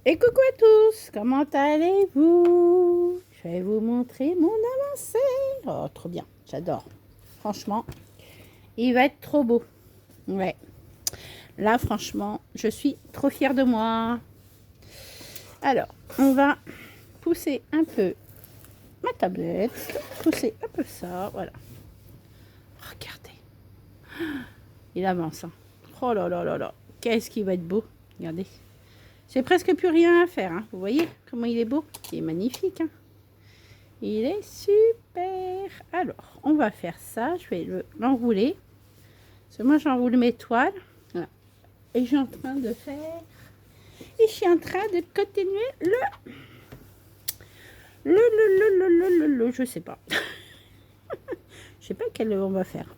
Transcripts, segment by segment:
Et coucou à tous, comment allez-vous? Je vais vous montrer mon avancée. Oh, trop bien, j'adore. Franchement, il va être trop beau. Ouais, là, franchement, je suis trop fière de moi. Alors, on va pousser un peu ma tablette, pousser un peu ça, voilà. Regardez, il avance. Hein. Oh là là là là, qu'est-ce qu'il va être beau. Regardez. J'ai presque plus rien à faire. Hein. Vous voyez comment il est beau? Il est magnifique. Hein. Il est super. Alors, on va faire ça. Je vais l'enrouler. Parce que moi, j'enroule mes toiles. Voilà. Et je suis en train de faire... Et je suis en train de continuer je sais pas. Je sais pas quel on va faire.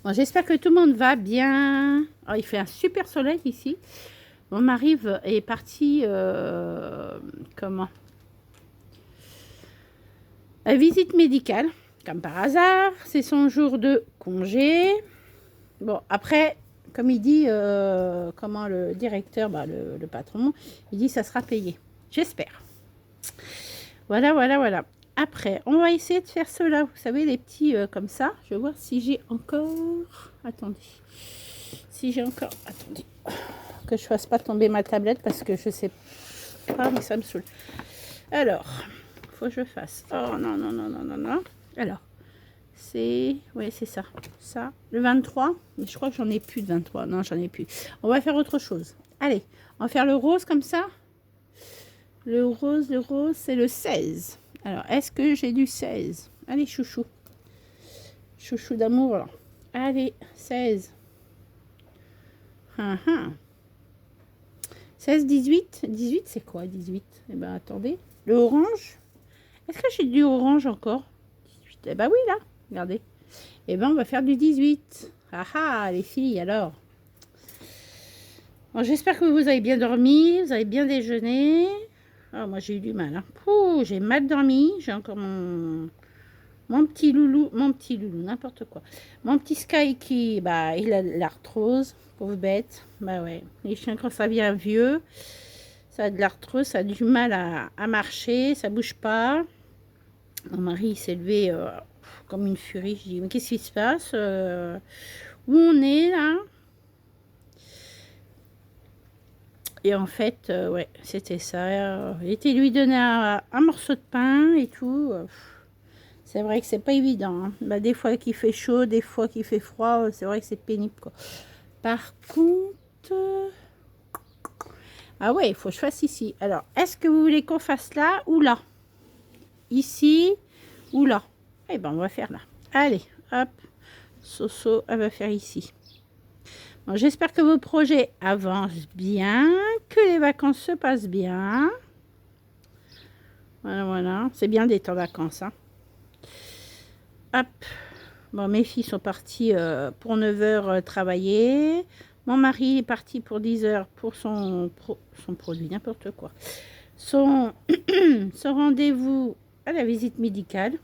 Bon, j'espère que tout le monde va bien. Oh, il fait un super soleil ici. Mon mari est parti... comment? Visite médicale, comme par hasard. C'est son jour de congé. Bon, après, comme il dit, comment le directeur, le patron, il dit ça sera payé. J'espère. Voilà, voilà, voilà. Après, on va essayer de faire cela. Vous savez, les petits comme ça. Je vais voir si j'ai encore... Attendez. Si j'ai encore... Attendez. Que je ne fasse pas tomber ma tablette parce que je sais pas, mais ça me saoule. Alors, faut que je fasse. Oh non, non, non, non, non, non. Alors, c'est... Oui, c'est ça. Ça, le 23. Mais je crois que j'en ai plus de 23. Non, j'en ai plus. On va faire autre chose. Allez, on va faire le rose comme ça. Le rose, c'est le 16. Alors, est-ce que j'ai du 16? Allez, chouchou. Chouchou d'amour, là. Allez, 16. 16, 18. 18, c'est quoi, 18? Eh ben, attendez. Le orange. Est-ce que j'ai du orange encore? 18. Eh ben oui, là. Regardez. Eh ben, on va faire du 18. Ah ah, les filles, alors. Bon, j'espère que vous avez bien dormi. Vous avez bien déjeuné. Oh, moi, j'ai eu du mal. Hein. J'ai mal dormi. J'ai encore mon petit loulou. Mon petit loulou, n'importe quoi. Mon petit Sky qui, bah, il a l'arthrose. Pauvre bête. Bah ouais. Les chiens, quand ça vient vieux, ça a de l'arthrose. Ça a du mal à marcher. Ça bouge pas. Mon mari s'est levé comme une furie. Je dis, mais qu'est-ce qui se passe? Où on est là? Et en fait, ouais, c'était ça. Il était lui donner un morceau de pain et tout. C'est vrai que c'est pas évident. Hein. Bah, des fois qu'il fait chaud, des fois qu'il fait froid. C'est vrai que c'est pénible. Quoi. Par contre... Ah ouais, il faut que je fasse ici. Alors, est-ce que vous voulez qu'on fasse là ou là? Ici ou là? Eh ben, on va faire là. Allez, hop. Soso, elle va faire ici. Bon, j'espère que vos projets avancent bien, que les vacances se passent bien. Voilà, voilà. C'est bien d'être en vacances. Hein. Hop. Bon, mes filles sont parties pour 9 h travailler. Mon mari est parti pour 10 h pour son produit, n'importe quoi. Son rendez-vous à la visite médicale.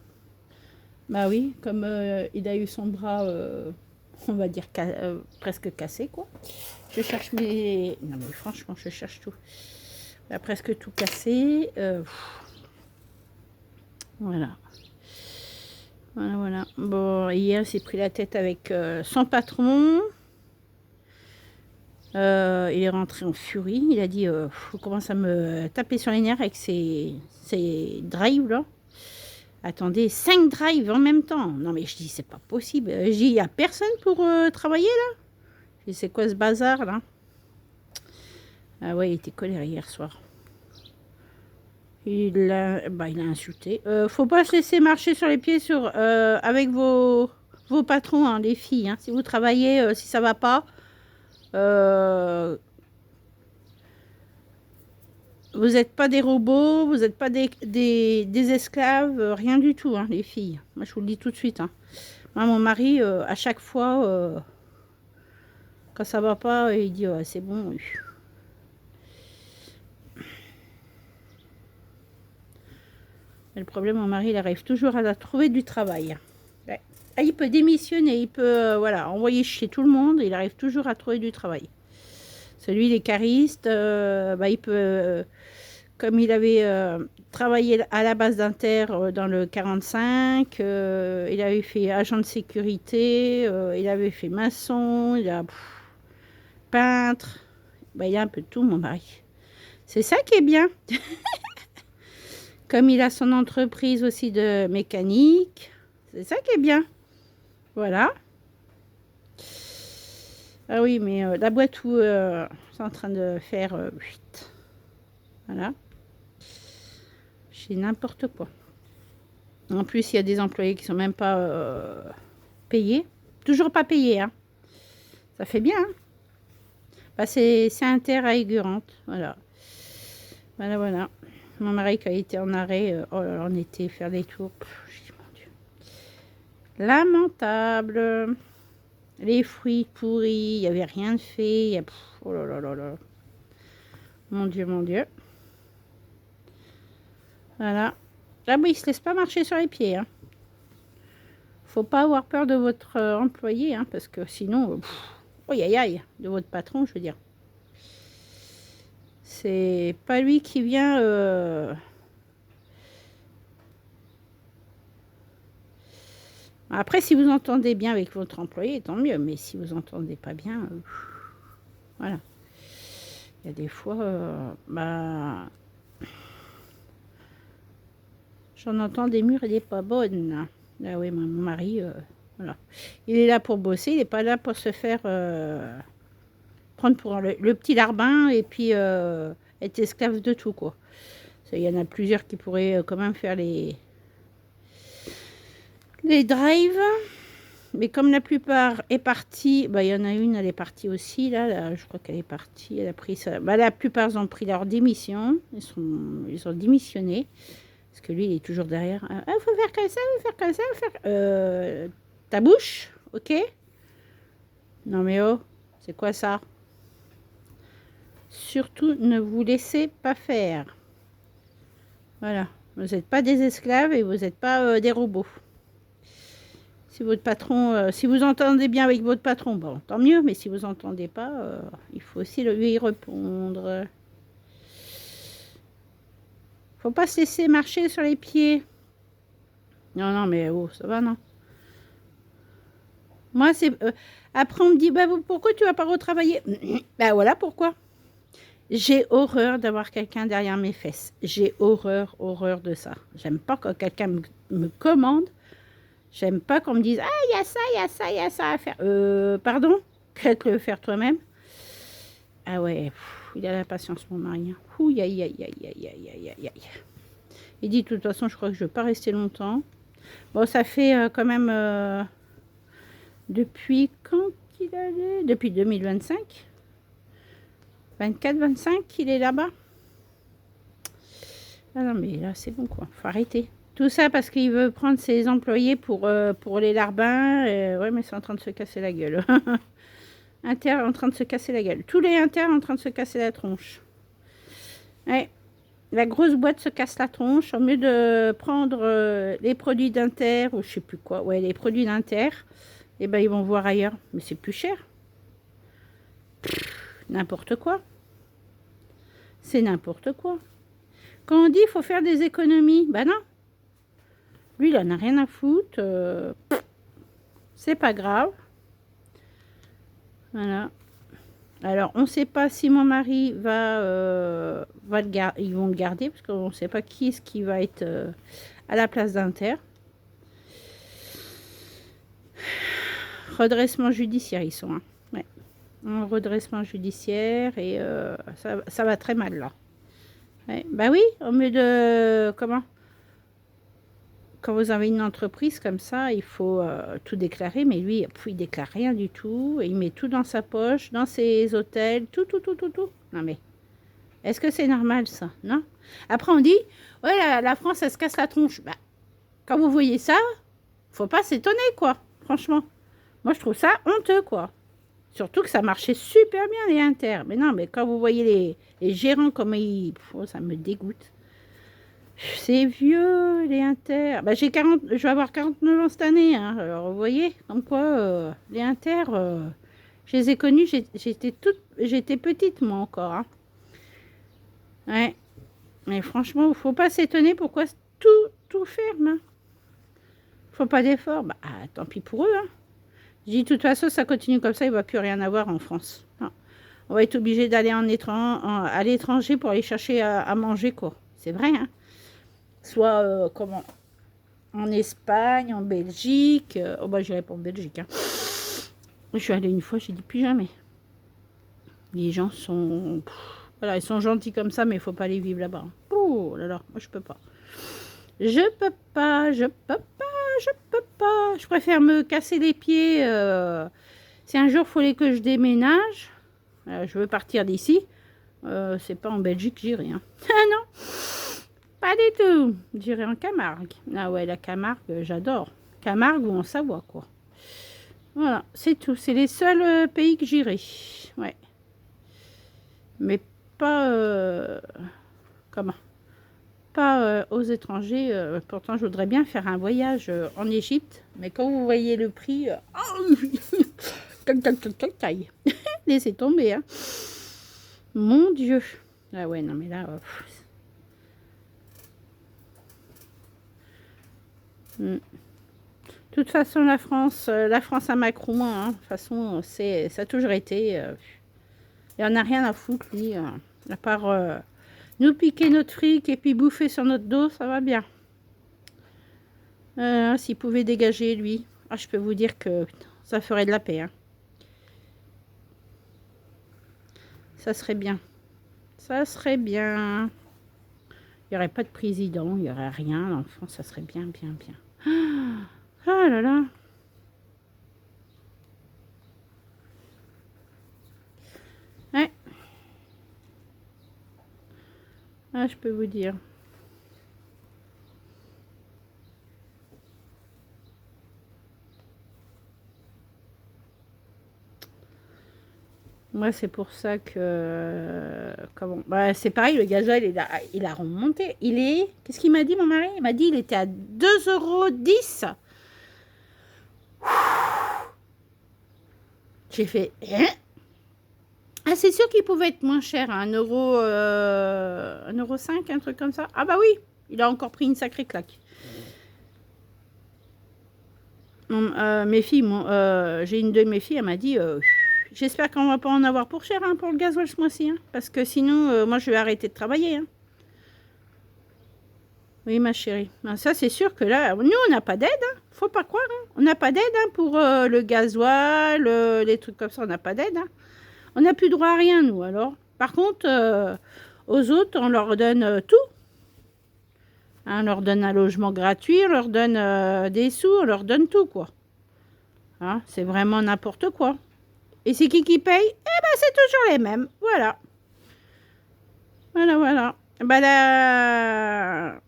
Bah oui, comme il a eu son bras... on va dire presque cassé quoi. Je cherche mes... Non mais franchement, je cherche tout. Il a presque tout cassé. Voilà. Voilà, voilà. Bon, hier, il s'est pris la tête avec son patron. Il est rentré en furie. Il a dit, faut commencer à me taper sur les nerfs avec ses drives là. Attendez, 5 drives en même temps. Non mais je dis, c'est pas possible. Je dis, il n'y a personne pour travailler là. C'est quoi ce bazar là? Ah ouais, il était colère hier soir. Il a insulté. Faut pas se laisser marcher sur les pieds avec vos patrons, hein, les filles. Hein. Si vous travaillez, si ça va pas, vous n'êtes pas des robots, vous n'êtes pas des esclaves, rien du tout, hein, les filles. Moi, je vous le dis tout de suite. Hein. Moi, mon mari, à chaque fois, quand ça va pas, il dit c'est bon. Mais le problème, mon mari, il arrive toujours à trouver du travail. Ouais. Ah, il peut démissionner, il peut voilà, envoyer chez tout le monde, il arrive toujours à trouver du travail. Celui, il est cariste, bah, il peut, comme il avait travaillé à la base d'Inter dans le 45, il avait fait agent de sécurité, il avait fait maçon, il a peintre, bah, il y a un peu de tout, mon mari. C'est ça qui est bien. Comme il a son entreprise aussi de mécanique, c'est ça qui est bien. Voilà. Ah oui, mais la boîte où c'est en train de faire 8. Voilà. J'ai n'importe quoi. En plus, il y a des employés qui sont même pas payés. Toujours pas payés, hein. Ça fait bien, hein. Bah, c'est Inter à Aigurante. Voilà. Voilà, voilà. Mon mari qui a été en arrêt, oh là là, on était faire des tours. J'ai dit, mon Dieu. Lamentable. Les fruits pourris, il n'y avait rien de fait. Oh là là là là. Mon Dieu, mon Dieu. Voilà. Là, oui, il ne se laisse pas marcher sur les pieds. Hein. Faut pas avoir peur de votre employé, hein, parce que sinon, aïe aïe aïe, de votre patron, je veux dire. C'est pas lui qui vient... Après, si vous entendez bien avec votre employé, tant mieux. Mais si vous entendez pas bien, voilà. Il y a des fois, bah... J'en entends des murs et des pas bonnes. Ah oui, mon mari, voilà. Il est là pour bosser, il n'est pas là pour se faire prendre pour le petit larbin et puis être esclave de tout, quoi. Il y en a plusieurs qui pourraient quand même faire les drives. Mais comme la plupart est partie, bah, il y en a une, elle est partie aussi, là je crois qu'elle est partie, elle a pris ça. Bah, la plupart ont pris leur démission, ils ont démissionné. Parce que lui, il est toujours derrière. Il faut faire comme ça, il faut faire comme ça, il faut faire... ta bouche, ok? Non mais oh, c'est quoi ça? Surtout, ne vous laissez pas faire. Voilà. Vous n'êtes pas des esclaves et vous n'êtes pas des robots. Si votre patron... si vous entendez bien avec votre patron, bon, tant mieux. Mais si vous n'entendez pas, il faut aussi lui répondre. Faut pas se laisser marcher sur les pieds. Non, non, mais oh, ça va, non. Moi, c'est... après, on me dit, bah, pourquoi tu vas pas retravailler? Ben voilà pourquoi. J'ai horreur d'avoir quelqu'un derrière mes fesses. J'ai horreur, horreur de ça. J'aime pas quand quelqu'un me commande. J'aime pas qu'on me dise, ah, il y a ça, il y a ça, il y a ça à faire. Pardon? Peut-être le faire toi-même. Ah ouais, il a la patience, mon mari. Ouh, aïe, aïe, aïe, aïe, aïe, aïe, aïe, aïe. Il dit, de toute façon, je crois que je ne vais pas rester longtemps. Bon, ça fait quand même... depuis quand qu'il allait? Depuis 2025. 24-25 qu'il est là-bas. Ah non, mais là, c'est bon, quoi. Faut arrêter. Tout ça parce qu'il veut prendre ses employés pour les larbins. Ouais, mais c'est en train de se casser la gueule. Inter en train de se casser la gueule. Tous les Inter en train de se casser la tronche. Ouais. La grosse boîte se casse la tronche. Au mieux de prendre les produits d'Inter ou je sais plus quoi. Ouais, les produits d'Inter. Et ben ils vont voir ailleurs. Mais c'est plus cher. N'importe quoi. C'est n'importe quoi. Quand on dit qu'il faut faire des économies, ben non. Lui, il en a rien à foutre. C'est pas grave. Voilà. Alors, on ne sait pas si mon mari va le garder. Ils vont le garder parce qu'on ne sait pas qui est-ce qui va être à la place d'Inter. Redressement judiciaire, ils sont. Hein. Ouais. Un redressement judiciaire et ça va très mal là. Ouais. Bah oui, au mieux de... Comment? Quand vous avez une entreprise comme ça, il faut tout déclarer. Mais lui, il déclare rien du tout. Et il met tout dans sa poche, dans ses hôtels, tout. Non mais, est-ce que c'est normal ça? Non? Après on dit, ouais, la France, elle se casse la tronche. Bah, quand vous voyez ça, faut pas s'étonner, quoi. Franchement. Moi, je trouve ça honteux, quoi. Surtout que ça marchait super bien, les Inter. Mais non, mais quand vous voyez les gérants, comme ils... Oh, ça me dégoûte. C'est vieux, les Inter. Bah, je vais avoir 49 ans cette année. Hein. Alors, vous voyez, comme quoi, les Inter, Je les ai connus, j'étais petite, moi, encore. Hein. Ouais. Mais franchement, il ne faut pas s'étonner pourquoi tout ferme. Hein. Faut pas d'effort. Bah, tant pis pour eux. Hein. Je dis, de toute façon, ça continue comme ça, il ne va plus rien avoir en France. Non. On va être obligé d'aller à l'étranger pour aller chercher à manger, quoi. C'est vrai, hein. Soit, en Espagne, en Belgique. Oh, bah, j'irai pas en Belgique, hein. Je suis allée une fois, j'ai dit plus jamais. Les gens sont... Voilà, ils sont gentils comme ça, mais il faut pas aller vivre là-bas. Oh là là, moi, je peux pas. Je peux pas. Je préfère me casser les pieds. Si un jour, il fallait que je déménage, je veux partir d'ici. C'est pas en Belgique, j'irai. Hein. Ah non, pas du tout. J'irai en Camargue. Ah ouais, la Camargue, j'adore. Camargue ou en Savoie, quoi. Voilà, c'est tout. C'est les seuls pays que j'irai. Ouais. Mais pas... comment? Pas aux étrangers. Pourtant, je voudrais bien faire un voyage en Égypte. Mais quand vous voyez le prix... Laissez tomber. Hein. Mon Dieu. Ah ouais, non mais là... De toute façon, la France à Macron, hein, de toute façon, ça a toujours été... il n'y en a rien à foutre, lui. À part nous piquer notre fric et puis bouffer sur notre dos, ça va bien. S'il pouvait dégager, lui, je peux vous dire que ça ferait de la paix. Hein. Ça serait bien. Ça serait bien. Il n'y aurait pas de président, il n'y aurait rien. L'enfant, ça serait bien. Ah là là. Ouais. Ah, je peux vous dire. Moi, c'est pour ça que... Bah, c'est pareil, le gasoil, il a remonté. Il est... Qu'est-ce qu'il m'a dit, mon mari? Il m'a dit il était à 2,10 €. J'ai fait... Hein? Ah, c'est sûr qu'il pouvait être moins cher, hein, 1,5 €, un truc comme ça. Ah bah oui, il a encore pris une sacrée claque. Mes filles, j'ai une de mes filles, elle m'a dit... J'espère qu'on va pas en avoir pour cher hein, pour le gasoil ce mois-ci. Hein, parce que sinon, moi, je vais arrêter de travailler. Hein. Oui, ma chérie. Ben, ça, c'est sûr que là, nous, on n'a pas d'aide. Hein, faut pas croire. Hein. On n'a pas d'aide hein, pour le gasoil, les trucs comme ça. On n'a pas d'aide. Hein. On n'a plus droit à rien, nous, alors. Par contre, aux autres, on leur donne tout. Hein, on leur donne un logement gratuit, on leur donne des sous, on leur donne tout, quoi. Hein, c'est vraiment n'importe quoi. Et c'est qui paye? Eh ben, c'est toujours les mêmes. Voilà. Voilà. Ben là...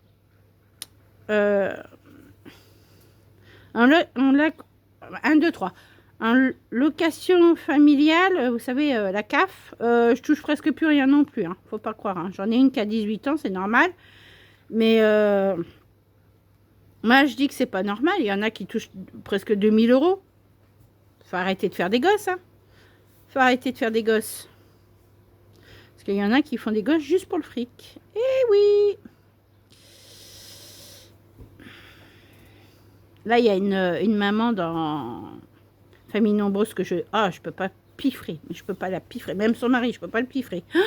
on l'a... 1, 2, 3. En location familiale, vous savez, la CAF, je touche presque plus rien non plus. Hein. Faut pas croire. Hein. J'en ai une qui a 18 ans, c'est normal. Mais moi, je dis que c'est pas normal. Il y en a qui touchent presque 2000 €. Faut arrêter de faire des gosses, hein. Faut arrêter de faire des gosses. Parce qu'il y en a qui font des gosses juste pour le fric. Eh oui. Là, il y a une maman dans Famille Nombreuse que je peux pas piffrer. Mais je peux pas la piffrer. Même son mari, je peux pas le piffrer. Oh,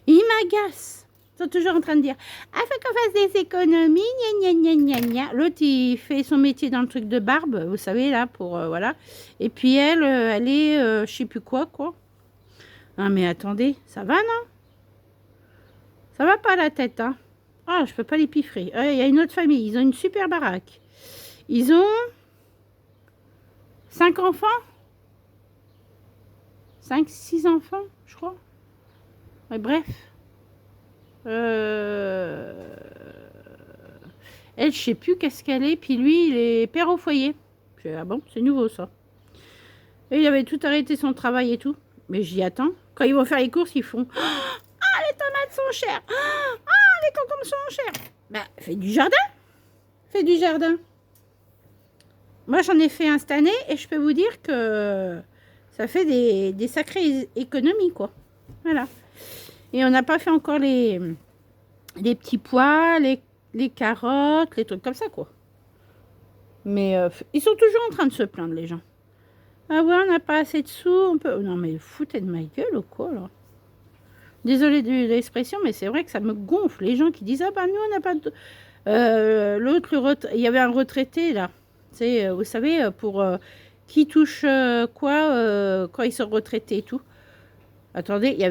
il m'agace. Ils sont toujours en train de dire « Ah, faut qu'on fasse des économies, gna. L'autre, il fait son métier dans le truc de barbe, vous savez, là, pour... voilà. Et puis elle est... je sais plus quoi. Ah, mais attendez, ça va, non? Ça va pas la tête, hein? Ah, je peux pas les piffrer. Il y a une autre famille, ils ont une super baraque. Ils ont 5 enfants 5, 6 enfants, je crois. Ouais, bref. Elle, je sais plus qu'est-ce qu'elle est. Puis lui, il est père au foyer. Ah bon, c'est nouveau ça. Et il avait tout arrêté son travail et tout. Mais j'y attends. Quand ils vont faire les courses, ils font Ah, les tomates sont chères. Ah, les concombres sont chers. Bah, fais du jardin. Fais du jardin. Moi, j'en ai fait un cette année et je peux vous dire que Ça fait des sacrées économies, quoi. Voilà. Et on n'a pas fait encore les petits pois, les carottes, les trucs comme ça, quoi. Mais ils sont toujours en train de se plaindre, les gens. Ah ouais, on n'a pas assez de sous, on peut... Non, mais foutez de ma gueule ou quoi, là? Désolée de l'expression, mais c'est vrai que ça me gonfle. Les gens qui disent, ah bah nous, on n'a pas de... L'autre, il y avait un retraité, là. C'est, vous savez, pour qui touche quoi quand ils sont retraités et tout. Attendez, il y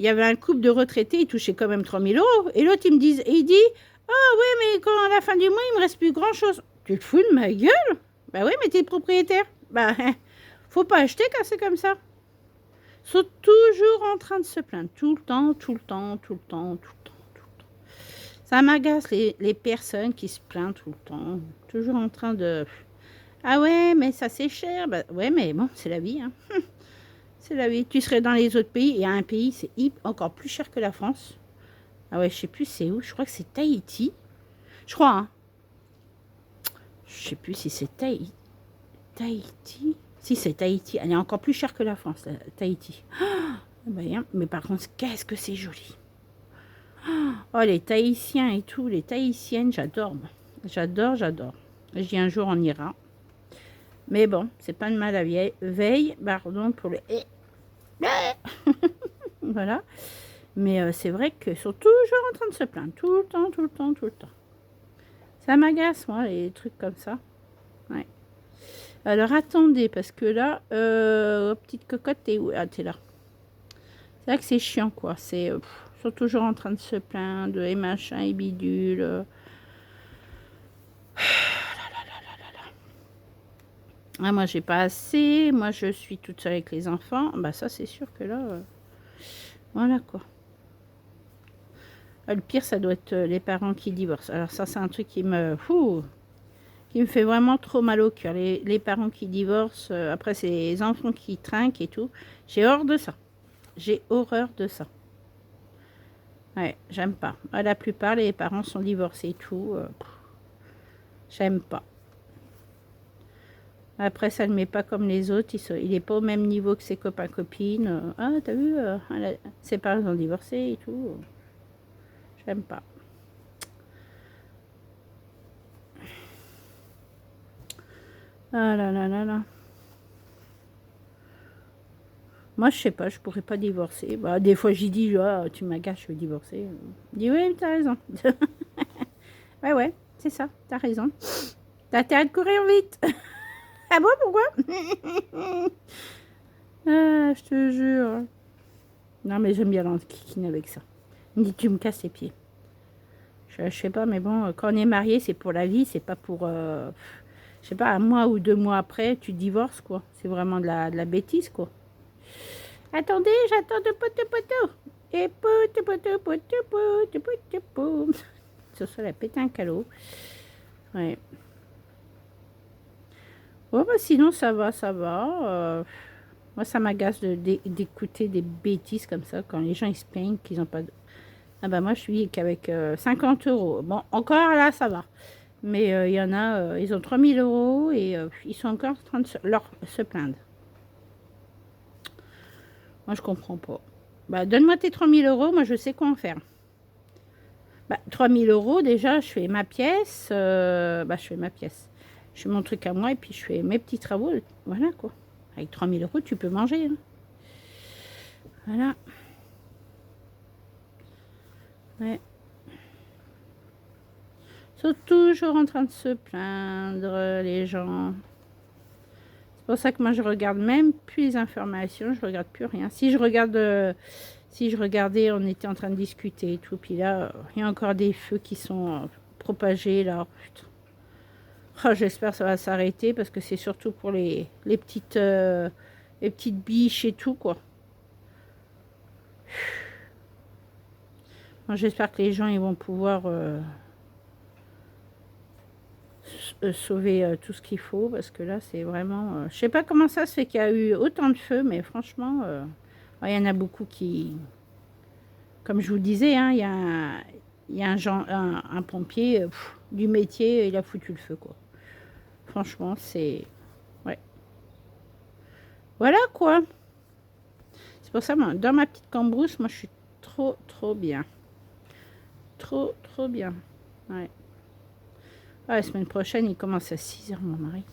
avait un couple de retraités, ils touchaient quand même 3000 euros. Et l'autre, il dit, ah ouais, mais quand à la fin du mois, il me reste plus grand-chose. Tu te fous de ma gueule? Bah oui, mais t'es propriétaire. Bah, faut pas acheter quand c'est comme ça. Ils sont toujours en train de se plaindre. Tout le temps, tout le temps, tout le temps, tout le temps, tout le temps. Ça m'agace les personnes qui se plaignent tout le temps. Toujours en train de... Ah ouais, mais ça c'est cher. Bah, ouais, mais bon, c'est la vie. Hein. C'est la vie. Tu serais dans les autres pays. Il y a un pays, c'est encore plus cher que la France. Ah ouais, je sais plus c'est où. Je crois que c'est Tahiti. Je crois, hein. Je sais plus si c'est Tahiti. Si, c'est Tahiti. Elle est encore plus chère que la France, Tahiti. Mais par contre, qu'est-ce que c'est joli. Oh, les Tahitiens et tout, les Tahitiennes, j'adore. J'adore, j'adore. Je dis un jour, on ira. Mais bon, c'est pas de mal à veille, pardon, pour le... Voilà. Mais c'est vrai qu'ils sont toujours en train de se plaindre. Tout le temps, tout le temps, tout le temps. Ça m'agace, moi, les trucs comme ça. Ouais. Alors, attendez, parce que là, petite cocotte, t'es où? Ah, t'es là. C'est vrai que c'est chiant, quoi. Ils sont toujours en train de se plaindre, et machin, et bidule. Ah, moi, j'ai pas assez. Moi, je suis toute seule avec les enfants. Bah, ça, c'est sûr que là... voilà, quoi. Le pire, ça doit être les parents qui divorcent. Alors, ça, c'est un truc qui me fait vraiment trop mal au cœur. Les parents qui divorcent, après, c'est les enfants qui trinquent et tout. J'ai horreur de ça. J'ai horreur de ça. Ouais, j'aime pas. La plupart, les parents sont divorcés et tout. J'aime pas. Après, ça ne le met pas comme les autres. Il n'est pas au même niveau que ses copains-copines. Ah, t'as vu, ses parents ont divorcé et tout. J'aime pas. Ah là là là là. Moi, je sais pas, je pourrais pas divorcer. Bah, des fois, j'y dis, ah, tu m'agaces, je veux divorcer. Je dis, oui, t'as raison. Ouais, c'est ça, t'as raison. T'as intérêt de courir vite. Ah bon, pourquoi? Ah, je te jure. Non, mais j'aime bien l'enquiquiner avec ça. Il me dit, tu me casses les pieds. Je sais pas, mais bon, quand on est marié, c'est pour la vie, c'est pas pour... je sais pas, un mois ou 2 mois après, tu divorces, quoi. C'est vraiment de la bêtise, quoi. Attendez, j'attends de poteau. Et poteau. Ça la pète un calot. Ouais. Bon, bah, sinon, ça va. Moi, ça m'agace d'écouter des bêtises comme ça quand les gens ils se plaignent qu'ils n'ont pas de... Ah bah moi, je suis qu'avec 50 euros. Bon, encore là, ça va. Mais il y en a, ils ont 3000 euros et ils sont encore en train de se plaindre. Moi, je comprends pas. Bah, donne-moi tes 3000 euros, moi, je sais quoi en faire. Bah, 3000 euros, déjà, je fais ma pièce. Je fais ma pièce. Je fais mon truc à moi et puis je fais mes petits travaux. Voilà, quoi. Avec 3000 euros, tu peux manger. Hein. Voilà. Ouais. Ils sont toujours en train de se plaindre, les gens. C'est pour ça que moi, je regarde même plus les informations. Je regarde plus rien. Si je regardais, on était en train de discuter et tout. Puis là, il y a encore des feux qui sont propagés, là. Putain. Oh, j'espère que ça va s'arrêter parce que c'est surtout pour les petites biches et tout, quoi. J'espère que les gens ils vont pouvoir sauver tout ce qu'il faut parce que là c'est vraiment... je sais pas comment ça se fait qu'il y a eu autant de feux, mais franchement, il y en a beaucoup qui... Comme je vous disais, hein, il y a un pompier du métier, il a foutu le feu, quoi. Franchement, c'est... Ouais. Voilà quoi. C'est pour ça, moi, dans ma petite cambrousse, moi, je suis trop bien. Trop bien. Ouais. Ah, la semaine prochaine, il commence à 6h, mon mari.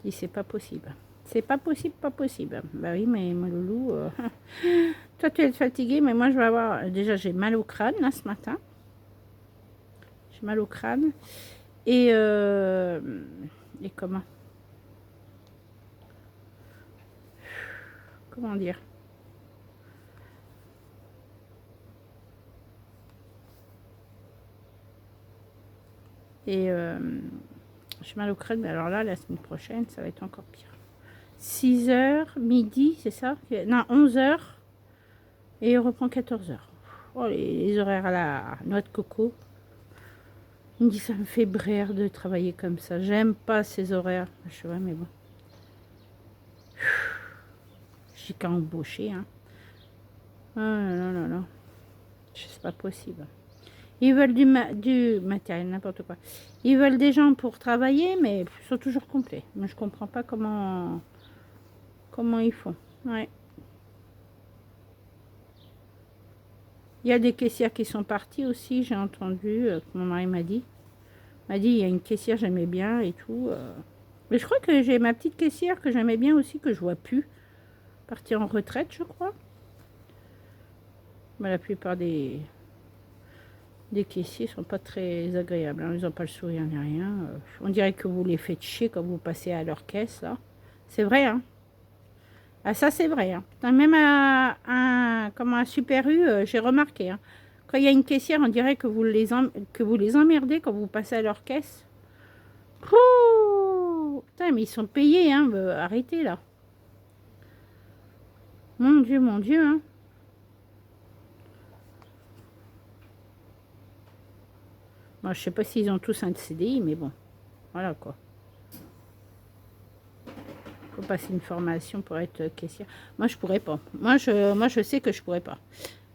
Il dit, c'est pas possible. C'est pas possible, pas possible. Bah oui, mais mon loulou, toi, tu es fatigué, mais moi, je vais avoir... Déjà, j'ai mal au crâne, là, ce matin. J'ai mal au crâne. Et comment dire? Et j'ai mal au crâne, mais alors là, la semaine prochaine, ça va être encore pire. 6h, midi, c'est ça? Non, 11h. Et il reprend 14h. Oh, les horaires à la noix de coco. Il me dit, ça me fait brère de travailler comme ça. J'aime pas ces horaires. Je sais pas, mais bon. J'ai qu'à embaucher, hein. Oh là là là. C'est pas possible. Ils veulent du matériel, n'importe quoi. Ils veulent des gens pour travailler, mais ils sont toujours complets. Moi, je comprends pas comment ils font. Ouais. Il y a des caissières qui sont parties aussi, j'ai entendu, que mon mari m'a dit. Il y a une caissière, j'aimais bien et tout. Mais je crois que j'ai ma petite caissière que j'aimais bien aussi, que je vois plus. Partie en retraite, je crois. Mais la plupart des caissiers sont pas très agréables. Hein. Ils n'ont pas le sourire ni rien. On dirait que vous les faites chier quand vous passez à leur caisse, là. C'est vrai, hein. Ah, ça, c'est vrai. Hein. Même comme un Super U, j'ai remarqué. Hein. Quand il y a une caissière, on dirait que vous les emmerdez quand vous passez à leur caisse. Pouh, putain, mais ils sont payés. Hein. Arrêtez, là. Mon Dieu. Hein. Moi, je sais pas s'ils ont tous un CDI, mais bon. Voilà, quoi. Faut passer une formation pour être caissière. Moi, je pourrais pas. Moi, je sais que je pourrais pas.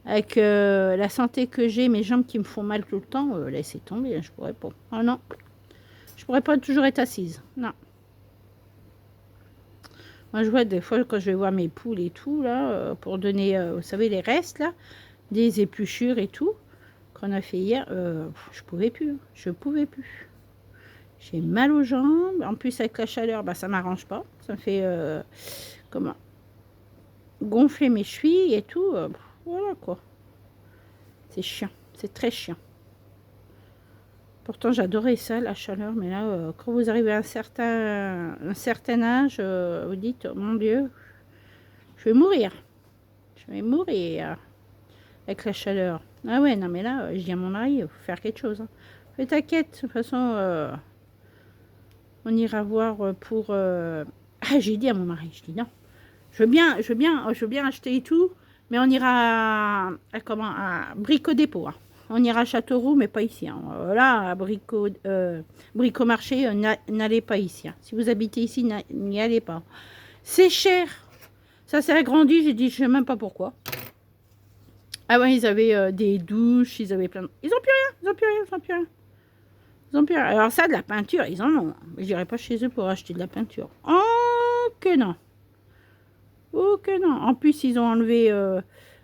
Avec la santé que j'ai, mes jambes qui me font mal tout le temps, laissez tomber, je pourrais pas. Oh non, je pourrais pas toujours être assise. Non. Moi, je vois des fois quand je vais voir mes poules et tout, là, pour donner, vous savez, les restes, là, des épluchures et tout, qu'on a fait hier, je pouvais plus. Je pouvais plus. J'ai mal aux jambes. En plus, avec la chaleur, bah, ça m'arrange pas. Ça me fait, gonfler mes chevilles et tout. Voilà, quoi. C'est chiant. C'est très chiant. Pourtant, j'adorais ça, la chaleur. Mais là, quand vous arrivez à un certain âge, vous dites, oh, mon Dieu, je vais mourir. Je vais mourir avec la chaleur. Ah ouais, non, mais là, je dis à mon mari, il faut faire quelque chose. Hein. Mais t'inquiète, de toute façon, on ira voir pour... Ah, j'ai dit à mon mari, je dis non. Je veux bien acheter et tout, mais on ira à Brico-Dépôt. Hein. On ira à Châteauroux, mais pas ici. Hein. Là, à Brico-Marché, n'allez pas ici. Hein. Si vous habitez ici, n'y allez pas. C'est cher. Ça s'est agrandi, j'ai dit, je sais même pas pourquoi. Avant, ils avaient des douches, ils avaient plein de... Ils ont plus rien. Alors ça, de la peinture, ils en ont. Je n'irai pas chez eux pour acheter de la peinture. Oh, que non. Oh, que non. En plus, ils ont enlevé...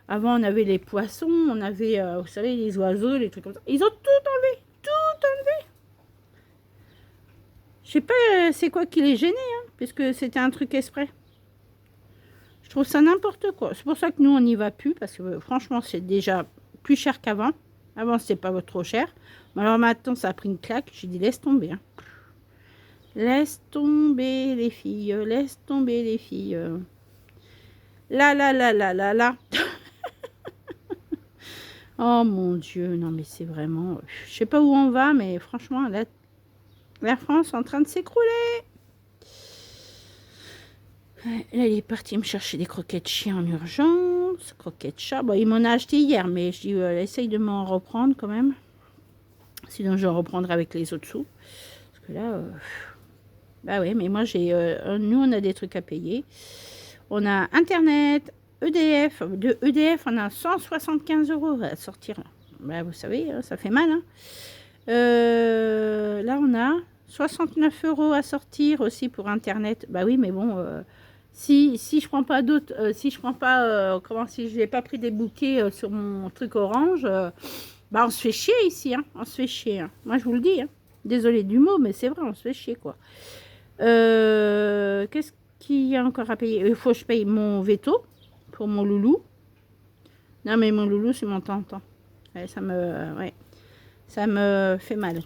avant, on avait les poissons, on avait, vous savez, les oiseaux, les trucs comme ça. Ils ont tout enlevé. Je sais pas c'est quoi qui les gênait, hein, puisque c'était un truc exprès. Je trouve ça n'importe quoi. C'est pour ça que nous, on n'y va plus, parce que franchement, c'est déjà plus cher qu'avant. Avant, c'était pas trop cher. Mais alors maintenant, ça a pris une claque. J'ai dit, laisse tomber. Hein. Laisse tomber les filles. Laisse tomber les filles. Là. Oh mon Dieu. Non, mais c'est vraiment... Je sais pas où on va, mais franchement, la France est en train de s'écrouler. Là, il est parti me chercher des croquettes chien en urgence. Croquettes chat. Bon, il m'en a acheté hier, mais je dis, essaye de m'en reprendre quand même. Sinon, je reprendrai avec les autres sous. Parce que là, bah oui, mais moi, nous, on a des trucs à payer. On a Internet, EDF. De EDF, on a 175 € à sortir. Bah, vous savez, ça fait mal. Hein. Là, on a 69 € à sortir aussi pour Internet. Bah oui, mais bon, si je prends pas d'autres, si je prends pas, si je n'ai pas pris des bouquets sur mon truc orange, bah on se fait chier ici, hein. On se fait chier. Hein. Moi, je vous le dis. Hein. Désolée du mot, mais c'est vrai, on se fait chier, quoi. Qu'est-ce qu'il y a encore à payer? Il faut que je paye mon veto pour mon loulou. Non, mais mon loulou, c'est mon tonton. Ouais, ça me fait mal.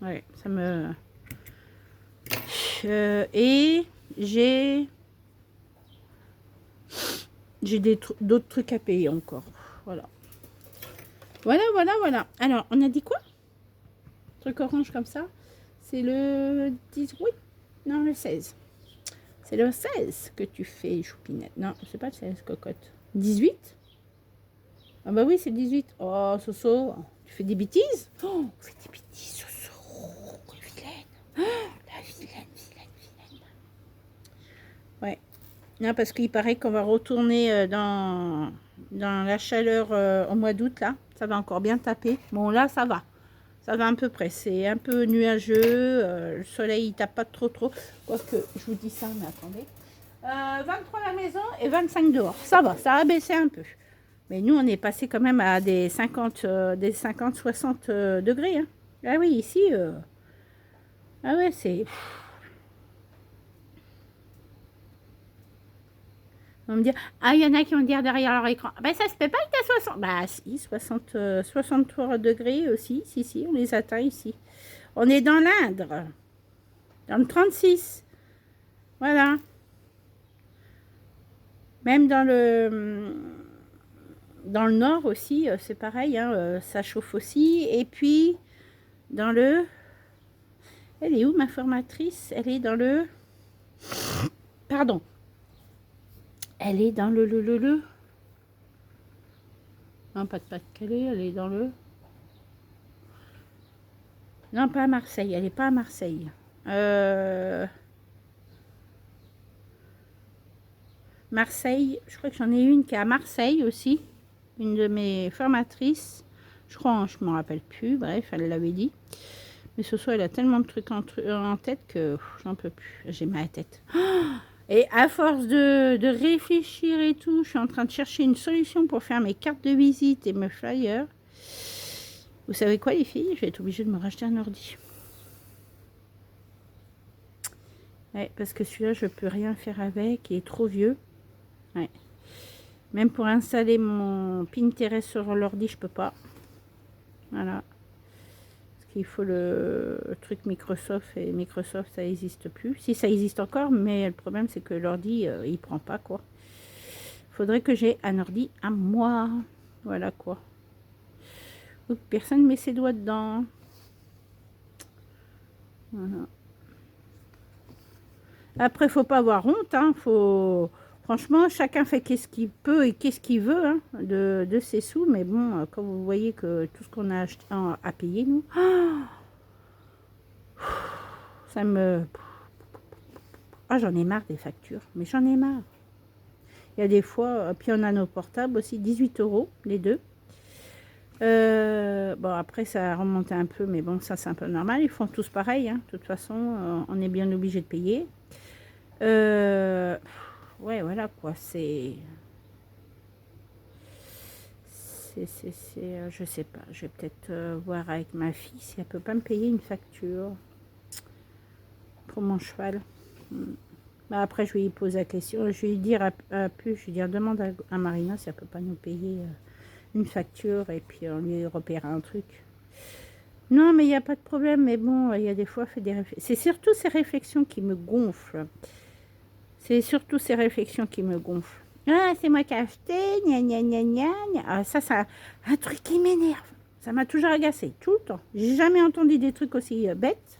Ouais, ça me... et j'ai d'autres trucs à payer encore. Voilà. Voilà. Alors, on a dit quoi? Truc orange comme ça. C'est le 10... Oui. Non, le 16. C'est le 16 que tu fais, choupinette. Non, c'est pas le 16, cocotte. 18? Ah bah oui, c'est le 18. Oh, Soso, tu fais des bêtises? Oh, tu fais des bêtises, Soso. Oh, vilaine. Oh, la vilaine. Ouais. Non, parce qu'il paraît qu'on va retourner dans la chaleur au mois d'août, là. Ça va encore bien taper. Bon, là, ça va. Ça va à peu près. C'est un peu nuageux. Le soleil, il tape pas trop. Quoique, je vous dis ça, mais attendez. 23 à la maison et 25 dehors. Ça va, ça a baissé un peu. Mais nous, on est passé quand même à des 50-60 degrés. Hein. Ah oui, ici... Ah ouais, c'est... On va me dire, ah, il y en a qui vont dire derrière leur écran, ben ça se fait pas avec ta 60. Bah si, 63 degrés aussi, si, on les atteint ici. On est dans l'Indre, dans le 36. Voilà. Même dans le nord aussi, c'est pareil, hein, ça chauffe aussi. Et puis, dans le... Elle est où ma formatrice? Elle est dans le... Pardon. Elle est dans le... Non, pas de Pas-de-Calais, elle est dans le... Non, pas à Marseille, elle n'est pas à Marseille. Marseille, je crois que j'en ai une qui est à Marseille aussi. Une de mes formatrices. Je crois, je ne me rappelle plus, bref, elle l'avait dit. Mais ce soir, elle a tellement de trucs en tête que j'en peux plus. J'ai mal à la tête. Et à force de réfléchir et tout, je suis en train de chercher une solution pour faire mes cartes de visite et mes flyers. Vous savez quoi, les filles? Je vais être obligée de me racheter un ordi. Ouais, parce que celui-là, je ne peux rien faire avec. Il est trop vieux. Ouais. Même pour installer mon Pinterest sur l'ordi, je peux pas. Voilà. Parce qu'il faut le truc Microsoft. Et Microsoft, ça n'existe plus. Si, ça existe encore, mais le problème, c'est que l'ordi, il prend pas, quoi. Faudrait que j'ai un ordi à moi. Voilà, quoi. Personne ne met ses doigts dedans. Voilà. Après, faut pas avoir honte, hein. Franchement, chacun fait qu'est-ce qu'il peut et qu'est-ce qu'il veut hein, de ses sous. Mais bon, quand vous voyez que tout ce qu'on a acheté à payer, nous, ça me... Ah, j'en ai marre des factures, mais j'en ai marre. Il y a des fois, puis on a nos portables aussi, 18 € les deux. Bon, après, ça a remonté un peu, mais bon, ça, c'est un peu normal. Ils font tous pareil, hein. De toute façon, on est bien obligé de payer. Ouais, voilà, quoi, je sais pas, je vais peut-être voir avec ma fille si elle peut pas me payer une facture pour mon cheval. Bah, après, je vais lui poser la question, je vais lui dire, demande à Marina si elle peut pas nous payer une facture et puis on lui repérera un truc. Non, mais il n'y a pas de problème, mais bon, il y a des fois, c'est surtout ces réflexions qui me gonflent. Ah, c'est moi qui ai acheté, gna gna gna gna. Ah, ça, un truc qui m'énerve. Ça m'a toujours agacé, tout le temps. J'ai jamais entendu des trucs aussi bêtes.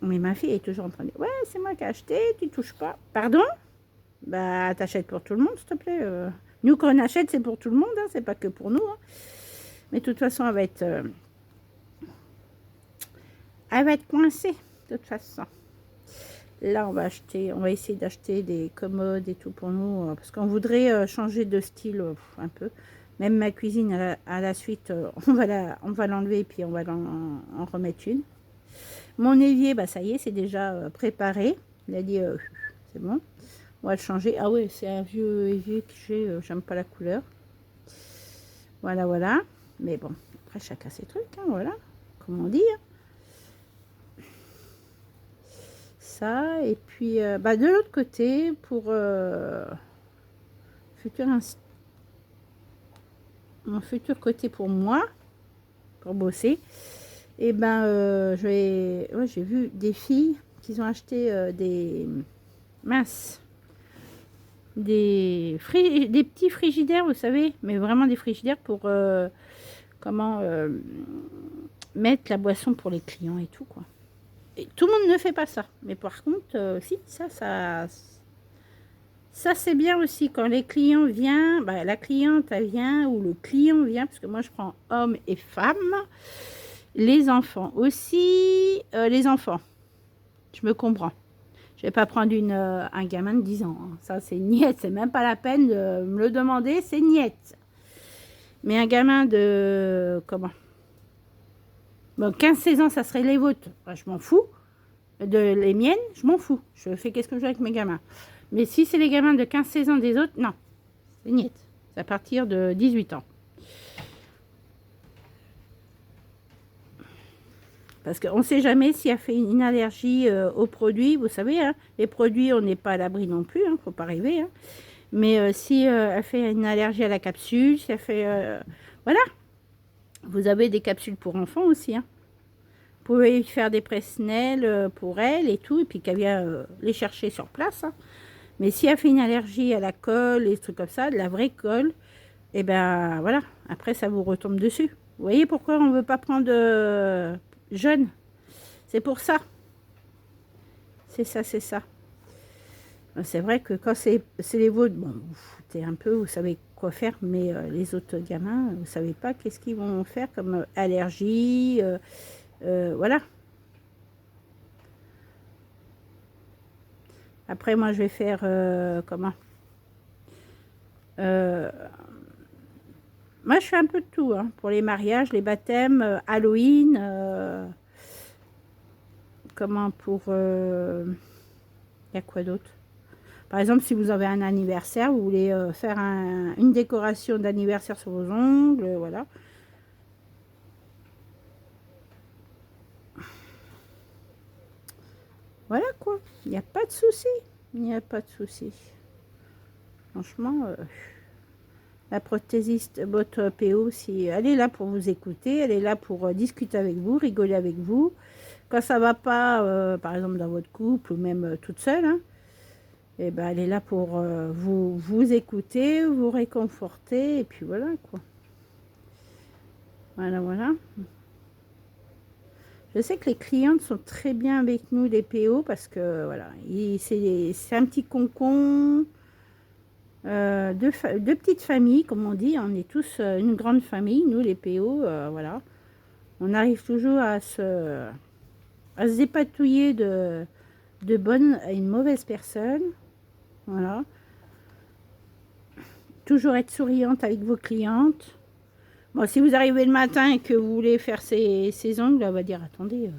Mais ma fille est toujours en train de dire, ouais, c'est moi qui ai acheté, tu touches pas. Pardon? Bah, t'achètes pour tout le monde, s'il te plaît. Nous, quand on achète, c'est pour tout le monde, hein, c'est pas que pour nous. Hein. Mais de toute façon, elle va être coincée, de toute façon. Là, on va essayer d'acheter des commodes et tout pour nous, parce qu'on voudrait changer de style un peu. Même ma cuisine, à la suite, on va l'enlever et puis on va en remettre une. Mon évier, bah, ça y est, c'est déjà préparé. Il a dit, c'est bon. On va le changer. Ah ouais, c'est un vieux évier que j'ai. J'aime pas la couleur. Voilà, voilà. Mais bon, après, chacun ses trucs. Hein, voilà. Comment dire. Ça. Et puis, bah, de l'autre côté, pour mon futur côté pour moi, pour bosser, et ben, ouais, j'ai vu des filles qui ont acheté des minces. Des petits frigidaires, vous savez, mais vraiment des frigidaires pour mettre la boisson pour les clients et tout, quoi. Et tout le monde ne fait pas ça, mais par contre, si, ça c'est bien aussi quand les clients viennent, bah, la cliente elle vient ou le client vient, parce que moi je prends hommes et femmes, les enfants aussi, les enfants, je me comprends. Je vais pas prendre un gamin de 10 ans. Hein. Ça, c'est niette. C'est même pas la peine de me le demander. C'est niette. Mais un gamin de... Comment? Bon, 15-16 ans, ça serait les vôtres. Enfin, je m'en fous. Les miennes, je m'en fous. Je fais qu'est-ce que je veux avec mes gamins. Mais si c'est les gamins de 15-16 ans des autres, non. C'est niette. C'est à partir de 18 ans. Parce qu'on ne sait jamais s'il a fait une allergie aux produits. Vous savez, hein, les produits, on n'est pas à l'abri non plus. Il ne faut pas rêver. Hein. Mais si elle fait une allergie à la capsule, si elle fait... voilà. Vous avez des capsules pour enfants aussi. Hein. Vous pouvez faire des presse-nelles pour elle et tout. Et puis qu'elle vient les chercher sur place. Hein. Mais si elle fait une allergie à la colle et des trucs comme ça, de la vraie colle, et ben voilà. Après, ça vous retombe dessus. Vous voyez pourquoi on ne veut pas prendre... jeune, c'est pour ça. C'est ça, c'est ça. C'est vrai que quand c'est les vôtres, bon, vous foutez un peu, vous savez quoi faire, mais les autres gamins, vous savez pas qu'est-ce qu'ils vont faire comme allergie, voilà. Après, moi, je vais faire, comment moi, je fais un peu de tout, hein, pour les mariages, les baptêmes, Halloween, comment pour... il y a quoi d'autre? Par exemple, si vous avez un anniversaire, vous voulez faire une décoration d'anniversaire sur vos ongles, voilà. Voilà quoi, il n'y a pas de souci, il n'y a pas de souci. Franchement, la prothésiste, votre PO, si elle est là pour vous écouter, elle est là pour discuter avec vous, rigoler avec vous. Quand ça va pas, par exemple dans votre couple ou même toute seule, hein, et ben elle est là pour vous écouter, vous réconforter, et puis voilà quoi. Voilà, voilà. Je sais que les clientes sont très bien avec nous, les PO, parce que voilà, c'est un petit concon, deux petites familles, comme on dit. On est tous une grande famille, nous les PO, voilà. On arrive toujours à se dépatouiller de bonnes à une mauvaise personne. Voilà. Toujours être souriante avec vos clientes. Bon, si vous arrivez le matin et que vous voulez faire ses ongles, elle va dire, attendez,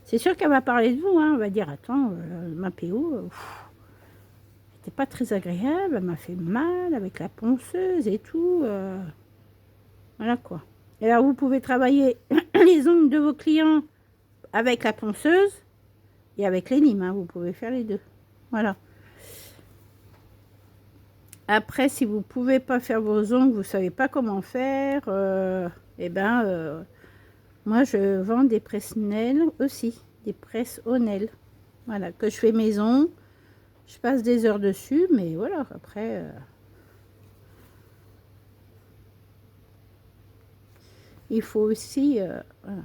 c'est sûr qu'elle va parler de vous, hein, elle va dire, attends, ma PO, c'était pas très agréable, elle m'a fait mal avec la ponceuse et tout, voilà quoi. Et alors, vous pouvez travailler les ongles de vos clients avec la ponceuse et avec les limes, hein, vous pouvez faire les deux, voilà. Après, si vous ne pouvez pas faire vos ongles, vous ne savez pas comment faire, eh ben, moi, je vends des presse-nels aussi, des presses au nel. Voilà, que je fais maison. Je passe des heures dessus, mais voilà, après... il faut aussi voilà,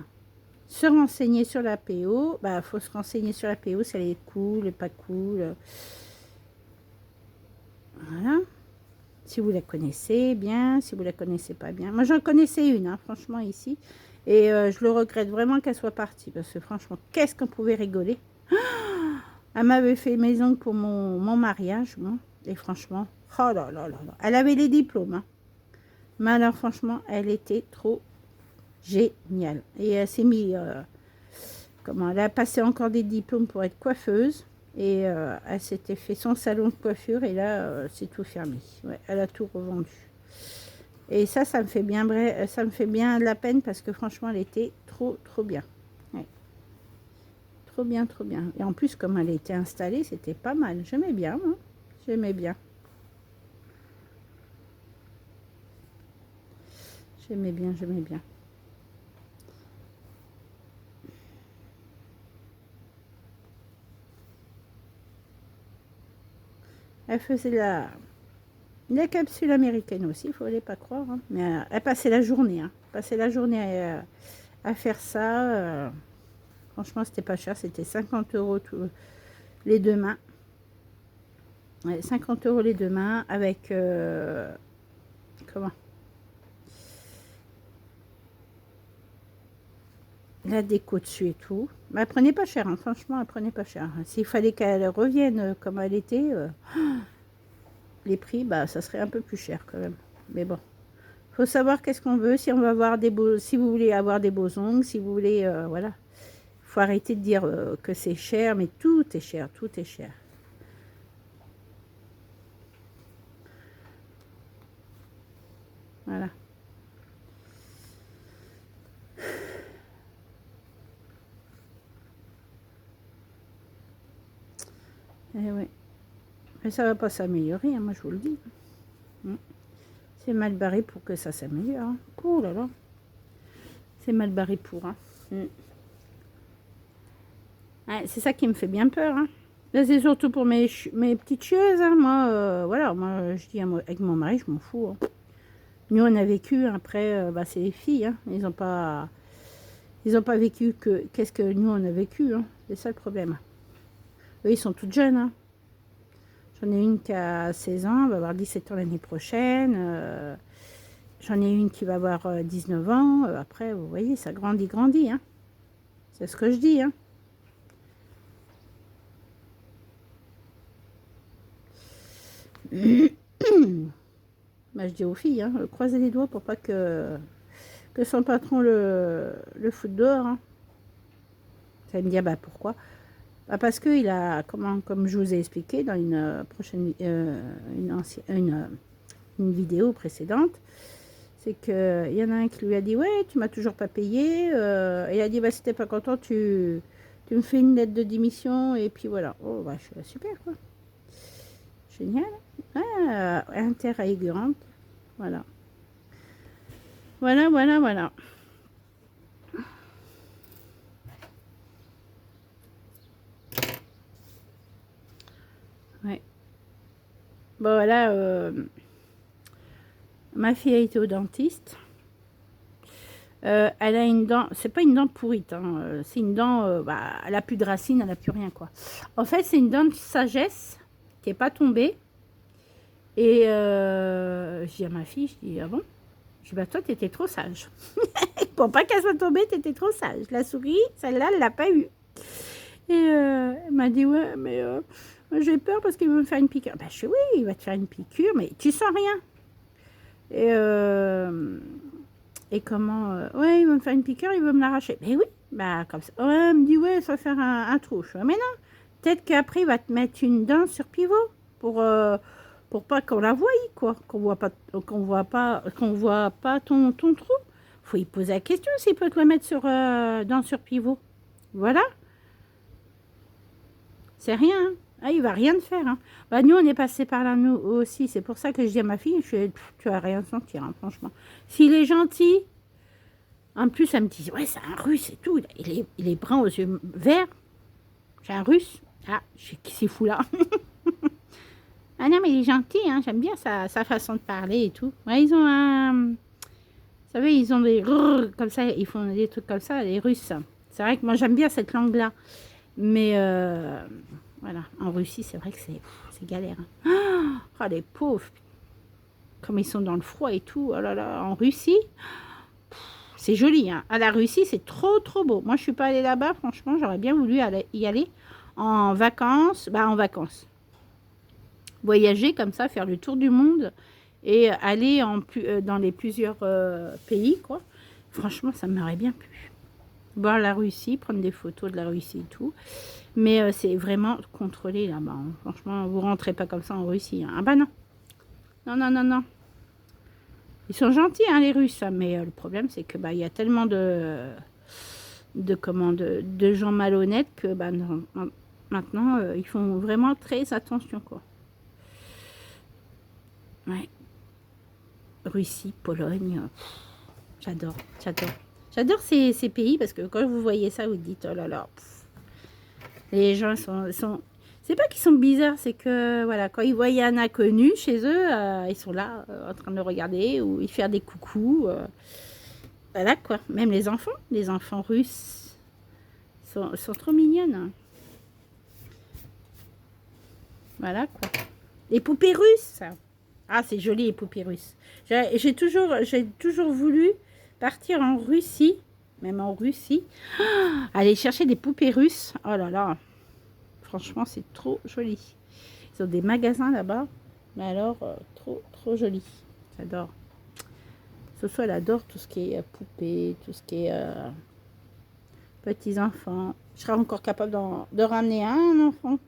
se renseigner sur la PO. Bah, faut se renseigner sur la PO, si elle est cool, pas cool. Voilà. Si vous la connaissez bien, si vous la connaissez pas bien. Moi, j'en connaissais une, hein, franchement, ici. Et je le regrette vraiment qu'elle soit partie. Parce que franchement, qu'est-ce qu'on pouvait rigoler. Elle m'avait fait mes ongles pour mon mariage. Moi, et franchement, oh là là là là. Elle avait les diplômes. Hein. Mais alors, franchement, elle était trop géniale. Et elle s'est mis... comment, elle a passé encore des diplômes pour être coiffeuse. Et elle s'était fait son salon de coiffure. Et là, c'est tout fermé. Ouais, elle a tout revendu. Et ça me fait bien, ça me fait bien de la peine parce que franchement, elle était trop bien. Ouais. Trop bien. Et en plus, comme elle était installée, c'était pas mal. J'aimais bien, hein. J'aimais bien. J'aimais bien. Elle faisait la capsule américaine aussi, il ne fallait pas croire. Hein. Mais elle passait la journée. Hein. Passait la journée à faire ça. Franchement, c'était pas cher. C'était 50 € les deux mains. Ouais, 50 € les deux mains avec... comment, la déco dessus et tout. Mais elle prenait pas cher, hein. Franchement, elle prenait pas cher. S'il fallait qu'elle revienne comme elle était, les prix, bah, ça serait un peu plus cher quand même. Mais bon, faut savoir qu'est-ce qu'on veut. Si on va avoir des beaux, si vous voulez avoir des beaux ongles, si vous voulez, voilà. Faut arrêter de dire que c'est cher, mais tout est cher, tout est cher. Voilà. Eh oui. Mais ça va pas s'améliorer, hein, moi je vous le dis. C'est mal barré pour que ça s'améliore. Hein. Oh là là. C'est mal barré pour. Hein. Ouais, c'est ça qui me fait bien peur. Hein. Là, c'est surtout pour mes petites choses. Hein. Moi, voilà, moi, je dis avec mon mari, je m'en fous. Hein. Nous, on a vécu. Après, bah, c'est les filles. Hein. Ils n'ont pas vécu qu'est-ce que nous, on a vécu. Hein. C'est ça le problème. Eux, ils sont toutes jeunes. Hein. J'en ai une qui a 16 ans, elle va avoir 17 ans l'année prochaine. J'en ai une qui va avoir 19 ans. Après, vous voyez, ça grandit. Hein. C'est ce que je dis. Hein. Bah, je dis aux filles, hein, croisez les doigts pour pas que son patron le foute dehors. Hein. Ça va me dire, bah pourquoi? Bah, parce qu'il a, comme je vous ai expliqué dans une prochaine une vidéo précédente, c'est qu'il y en a un qui lui a dit, ouais, tu m'as toujours pas payé. Et il a dit, bah si t'es pas content, tu me fais une lettre de démission. Et puis voilà. Oh, bah je suis super, quoi. Génial. Ah, interaigurante. Voilà. Voilà. Ouais. Bon, voilà. Ma fille a été au dentiste. Elle a une dent, c'est pas une dent pourrite, hein, c'est une dent, bah, elle a plus de racines, elle a plus rien, quoi. En fait, c'est une dent de sagesse qui est pas tombée. Et je dis à ma fille, je dis, ah bon? Je dis, bah toi, t'étais trop sage. Pour pas qu'elle soit tombée, t'étais trop sage. La souris, celle-là, elle l'a pas eue. Et elle m'a dit, ouais, mais j'ai peur parce qu'il veut me faire une piqûre. Bah je dis, oui, il va te faire une piqûre, mais tu sens rien. Et comment, ouais, il va me faire une piqûre, il veut me l'arracher. Mais oui, bah comme ça. Ouais, elle me dit, ouais, ça va faire un trou. Je dis, mais non, peut-être qu'après, il va te mettre une dent sur pivot pour pas qu'on la voie, quoi, qu'on voit pas ton trou. Faut y poser la question s'il peut te le mettre sur dent sur pivot. Voilà. C'est rien. Hein. Ah, il va rien te faire. Hein. Bah, nous, on est passé par là, nous aussi. C'est pour ça que je dis à ma fille, tu vas rien sentir, hein, franchement. S'il est gentil, en plus, elle me dit, ouais, c'est un russe et tout. Il est brun aux yeux verts. C'est un russe. Ah, je sais qui c'est fou là. Ah non, mais il est gentil, hein. J'aime bien sa façon de parler et tout. Ouais, ils ont un... Vous savez, ils ont des... Comme ça, ils font des trucs comme ça, les Russes. C'est vrai que moi, j'aime bien cette langue-là. Mais voilà, en Russie, c'est vrai que c'est galère. Hein. Oh, les pauvres. Comme ils sont dans le froid et tout. Oh là là, en Russie, c'est joli. Hein. À la Russie, c'est trop beau. Moi, je suis pas allée là-bas, franchement, j'aurais bien voulu y aller en vacances. Bah, en vacances. Voyager comme ça, faire le tour du monde et aller dans les plusieurs pays, quoi. Franchement, ça m'aurait bien plu. voir la Russie, prendre des photos de la Russie et tout. Mais c'est vraiment contrôlé là-bas. Hein. Franchement, vous rentrez pas comme ça en Russie. Hein. Ah bah non. Non, non, non, non. Ils sont gentils, hein, les Russes. Hein, mais le problème, c'est que y a tellement de gens malhonnêtes que non, maintenant, ils font vraiment très attention, quoi. Ouais. Russie, Pologne, j'adore, j'adore. J'adore ces pays parce que quand vous voyez ça, vous dites, oh là là, les gens sont... C'est pas qu'ils sont bizarres, c'est que, voilà, quand ils voient un inconnu chez eux, ils sont là, en train de le regarder, ou ils font des coucous. Voilà, quoi. Même les enfants russes sont trop mignonnes. Hein. Voilà, quoi. Les poupées russes. Ah, c'est joli, les poupées russes. J'ai toujours voulu partir en Russie, même en Russie, aller chercher des poupées russes. Oh là là, franchement, c'est trop joli. Ils ont des magasins là-bas, mais alors, trop joli. J'adore. Soso, elle adore tout ce qui est poupées, tout ce qui est petits-enfants. Je serais encore capable de ramener un enfant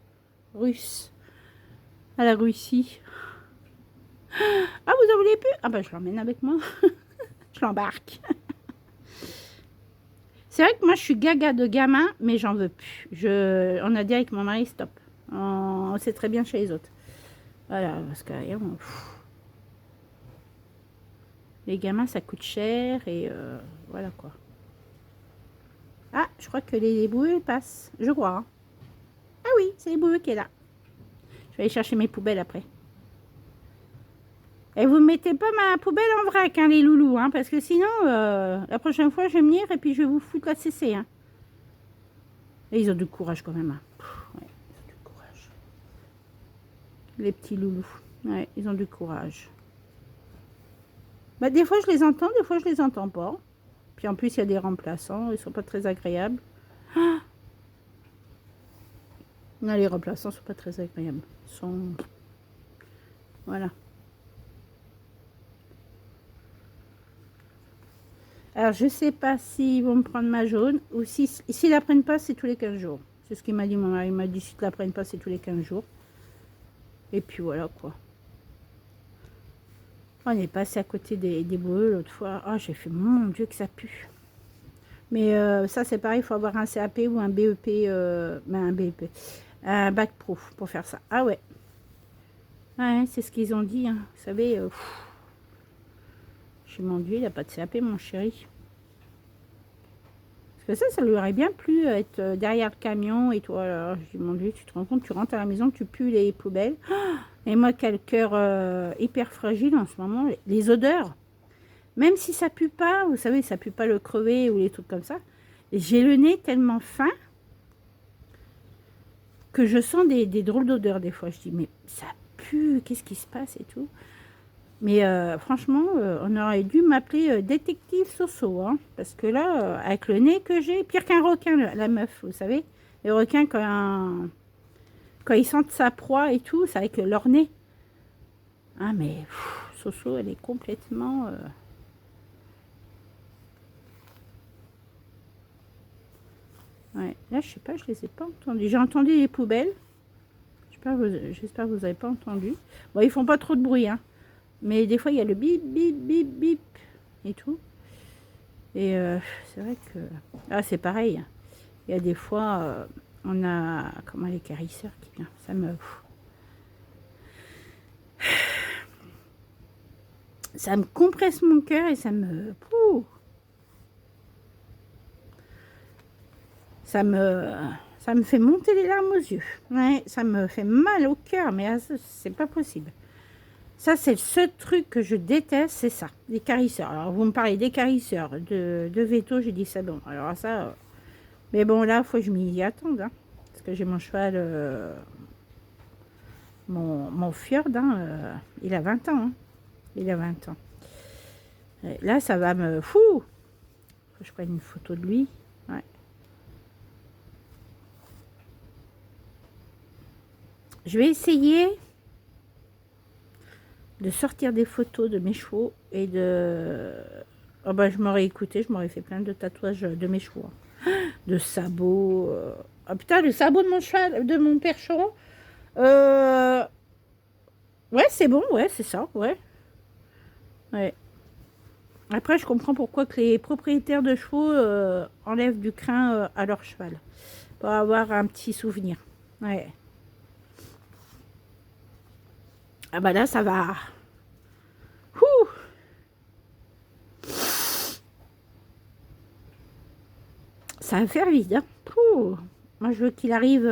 russe à la Russie. Ah, vous en voulez plus? Ah ben, je l'emmène avec moi. Je l'embarque. C'est vrai que moi, je suis gaga de gamin, mais j'en veux plus. On a dit avec mon mari, stop. On sait très bien chez les autres. Voilà, parce que les gamins, ça coûte cher et voilà quoi. Ah, je crois que les boueux passent. Je crois. Hein. Ah oui, c'est les boueux qui est là. Je vais aller chercher mes poubelles après. Et vous ne mettez pas ma poubelle en vrac, hein, les loulous, hein, parce que sinon, la prochaine fois, je vais venir et puis je vais vous foutre la CC. Hein. Et ils ont du courage quand même. Hein. Ouais, ils ont du courage. Les petits loulous. Ouais, ils ont du courage. Bah, des fois, je les entends, des fois, je les entends pas. Puis en plus, il y a des remplaçants, ils sont pas très agréables. Ah non, les remplaçants sont pas très agréables. Ils sont... Voilà. Alors, je sais pas s'ils vont me prendre ma jaune ou s'ils la prennent pas, c'est tous les 15 jours. C'est ce qu'il m'a dit, mon mari. Il m'a dit, si tu la prennent pas, c'est tous les 15 jours. Et puis voilà, quoi. On est passé à côté des boueux l'autre fois. Ah, j'ai fait, mon Dieu, que ça pue. Mais ça, c'est pareil, il faut avoir un CAP ou un BEP, un BEP, un bac pro pour faire ça. Ah ouais. Ouais, c'est ce qu'ils ont dit. Hein. Vous savez, j'ai mon Dieu, il n'a pas de CAP, mon chéri. Parce que ça lui aurait bien plu être derrière le camion et toi. Alors, je dis, mon Dieu, tu te rends compte, tu rentres à la maison, tu pues les poubelles. Et moi, quel cœur hyper fragile en ce moment, les odeurs. Même si ça pue pas, vous savez, ça pue pas le crevé ou les trucs comme ça. J'ai le nez tellement fin que je sens des drôles d'odeurs des fois. Je dis, mais ça pue, qu'est-ce qui se passe et tout. Mais franchement, on aurait dû m'appeler détective Soso. Hein, parce que là, avec le nez que j'ai, pire qu'un requin, la meuf, vous savez. Les requins, quand ils sentent sa proie et tout, c'est avec leur nez. Ah, mais Soso, elle est complètement... Ouais, là, je sais pas, je les ai pas entendus. J'ai entendu les poubelles. J'espère que vous n'avez pas entendu. Bon, ils font pas trop de bruit, hein. Mais des fois, il y a le bip, bip, bip, bip et tout. Et c'est vrai que... Ah, c'est pareil. Il y a des fois, on a... Comment les carisseurs qui viennent. Ça me... Ça me compresse mon cœur et ça me... Ça me fait monter les larmes aux yeux. Ouais, ça me fait mal au cœur, mais c'est pas possible. Ça, c'est le seul truc que je déteste, c'est ça, les carisseurs. Alors, vous me parlez des carisseurs, de veto, j'ai dit ça bon. Alors ça, mais bon, là, il faut que je m'y attende, hein, parce que j'ai mon cheval, mon Fjord, hein, il a 20 ans. Hein, il a 20 ans. Et là, ça va me... Fou! Faut que je prenne une photo de lui. Ouais. Je vais essayer de sortir des photos de mes chevaux et de... Oh bah, je m'aurais écouté, je m'aurais fait plein de tatouages de mes chevaux. de sabots. Ah putain, le sabot de mon cheval, de mon percheron. Ouais, c'est bon, ouais, c'est ça, ouais. Ouais. Après, je comprends pourquoi que les propriétaires de chevaux enlèvent du crin à leur cheval. Pour avoir un petit souvenir. Ouais. Ah bah là, ça va. Ouh. Ça va faire vite. Hein. Ouh. Moi, je veux qu'il arrive,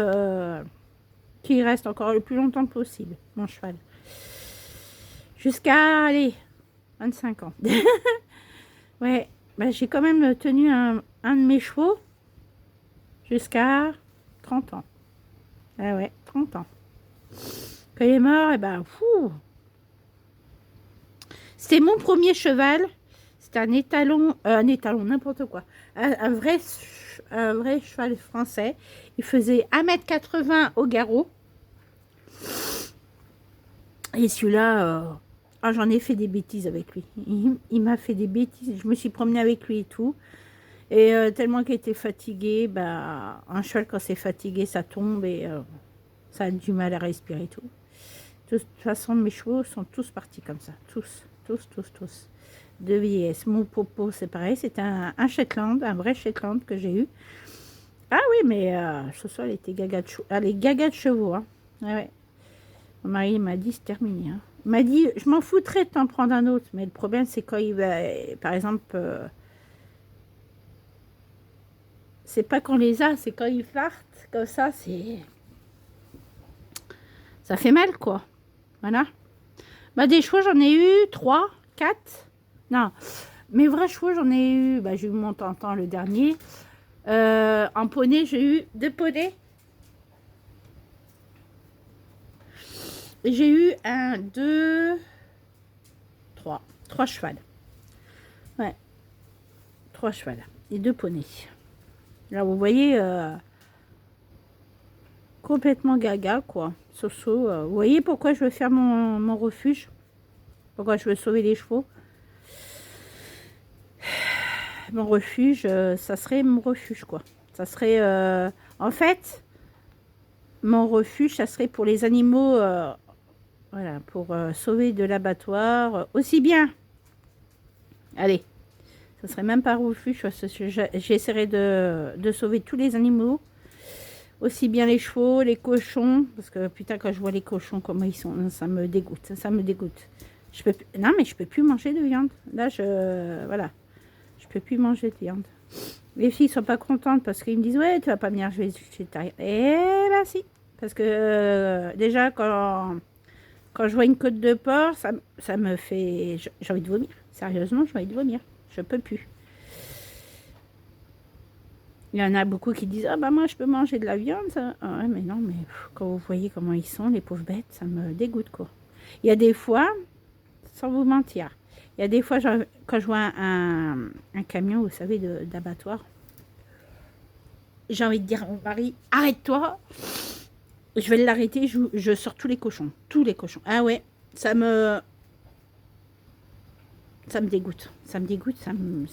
qu'il reste encore le plus longtemps possible, mon cheval. Jusqu'à, allez, 25 ans. Ouais, bah, j'ai quand même tenu un de mes chevaux jusqu'à 30 ans. Ah ouais, 30 ans. Quand il est mort, et ben, fou. C'était mon premier cheval. C'était un étalon, n'importe quoi. Un vrai cheval français. Il faisait 1,80 m au garrot. Et celui-là, j'en ai fait des bêtises avec lui. Il m'a fait des bêtises. Je me suis promenée avec lui et tout. Et tellement qu'il était fatigué, bah, un cheval, quand c'est fatigué, ça tombe et ça a du mal à respirer et tout. De toute façon, mes chevaux sont tous partis comme ça. Tous. De vieillesse. Mon popo, c'est pareil. C'était un Shetland, un vrai Shetland que j'ai eu. Ah oui, mais ce soir, elle était gaga de chevaux. Elle est gaga de chevaux. Hein. Ah ouais. Mon mari m'a dit, c'est terminé. Hein. Il m'a dit, je m'en foutrais de t'en prendre un autre. Mais le problème, c'est quand il va, par exemple, c'est pas qu'on les a, c'est quand ils partent comme ça, c'est... Ça fait mal, quoi. Voilà. Bah, des chevaux, j'en ai eu 3, 4. Non, mes vrais chevaux, j'en ai eu... Bah, j'ai eu mon tantan, le dernier. En poney, j'ai eu 2 poneys. J'ai eu 1, 2, 3. 3 chevals. Ouais. 3 chevals. Et 2 poneys. Là, vous voyez... complètement gaga, quoi. Soso. Vous voyez pourquoi je veux faire mon refuge? Pourquoi je veux sauver les chevaux? Mon refuge, ça serait mon refuge, quoi. Ça serait... en fait, mon refuge, ça serait pour les animaux... voilà, pour sauver de l'abattoir. Aussi bien... Allez, ça serait même pas un refuge, parce que j'essaierai de sauver tous les animaux. Aussi bien les chevaux, les cochons, parce que putain, quand je vois les cochons, comment ils sont, ça me dégoûte, ça me dégoûte. Je peux, non, mais je peux plus manger de viande. Là, voilà, je peux plus manger de viande. Les filles sont pas contentes parce qu'ils me disent, ouais, tu vas pas venir, je vais végétarien. Eh ben si, parce que déjà, quand je vois une côte de porc, ça me fait, j'ai envie de vomir. Sérieusement, j'ai envie de vomir. Je peux plus. Il y en a beaucoup qui disent, ah bah moi je peux manger de la viande. Ça. Ah ouais, mais non, mais quand vous voyez comment ils sont, les pauvres bêtes, ça me dégoûte, quoi. Il y a des fois, sans vous mentir, il y a des fois, quand je vois un camion, vous savez, d'abattoir, j'ai envie de dire à mon mari, arrête-toi, je vais l'arrêter, je sors tous les cochons. Tous les cochons. Ah ouais, ça me dégoûte. Ça me dégoûte, ça me...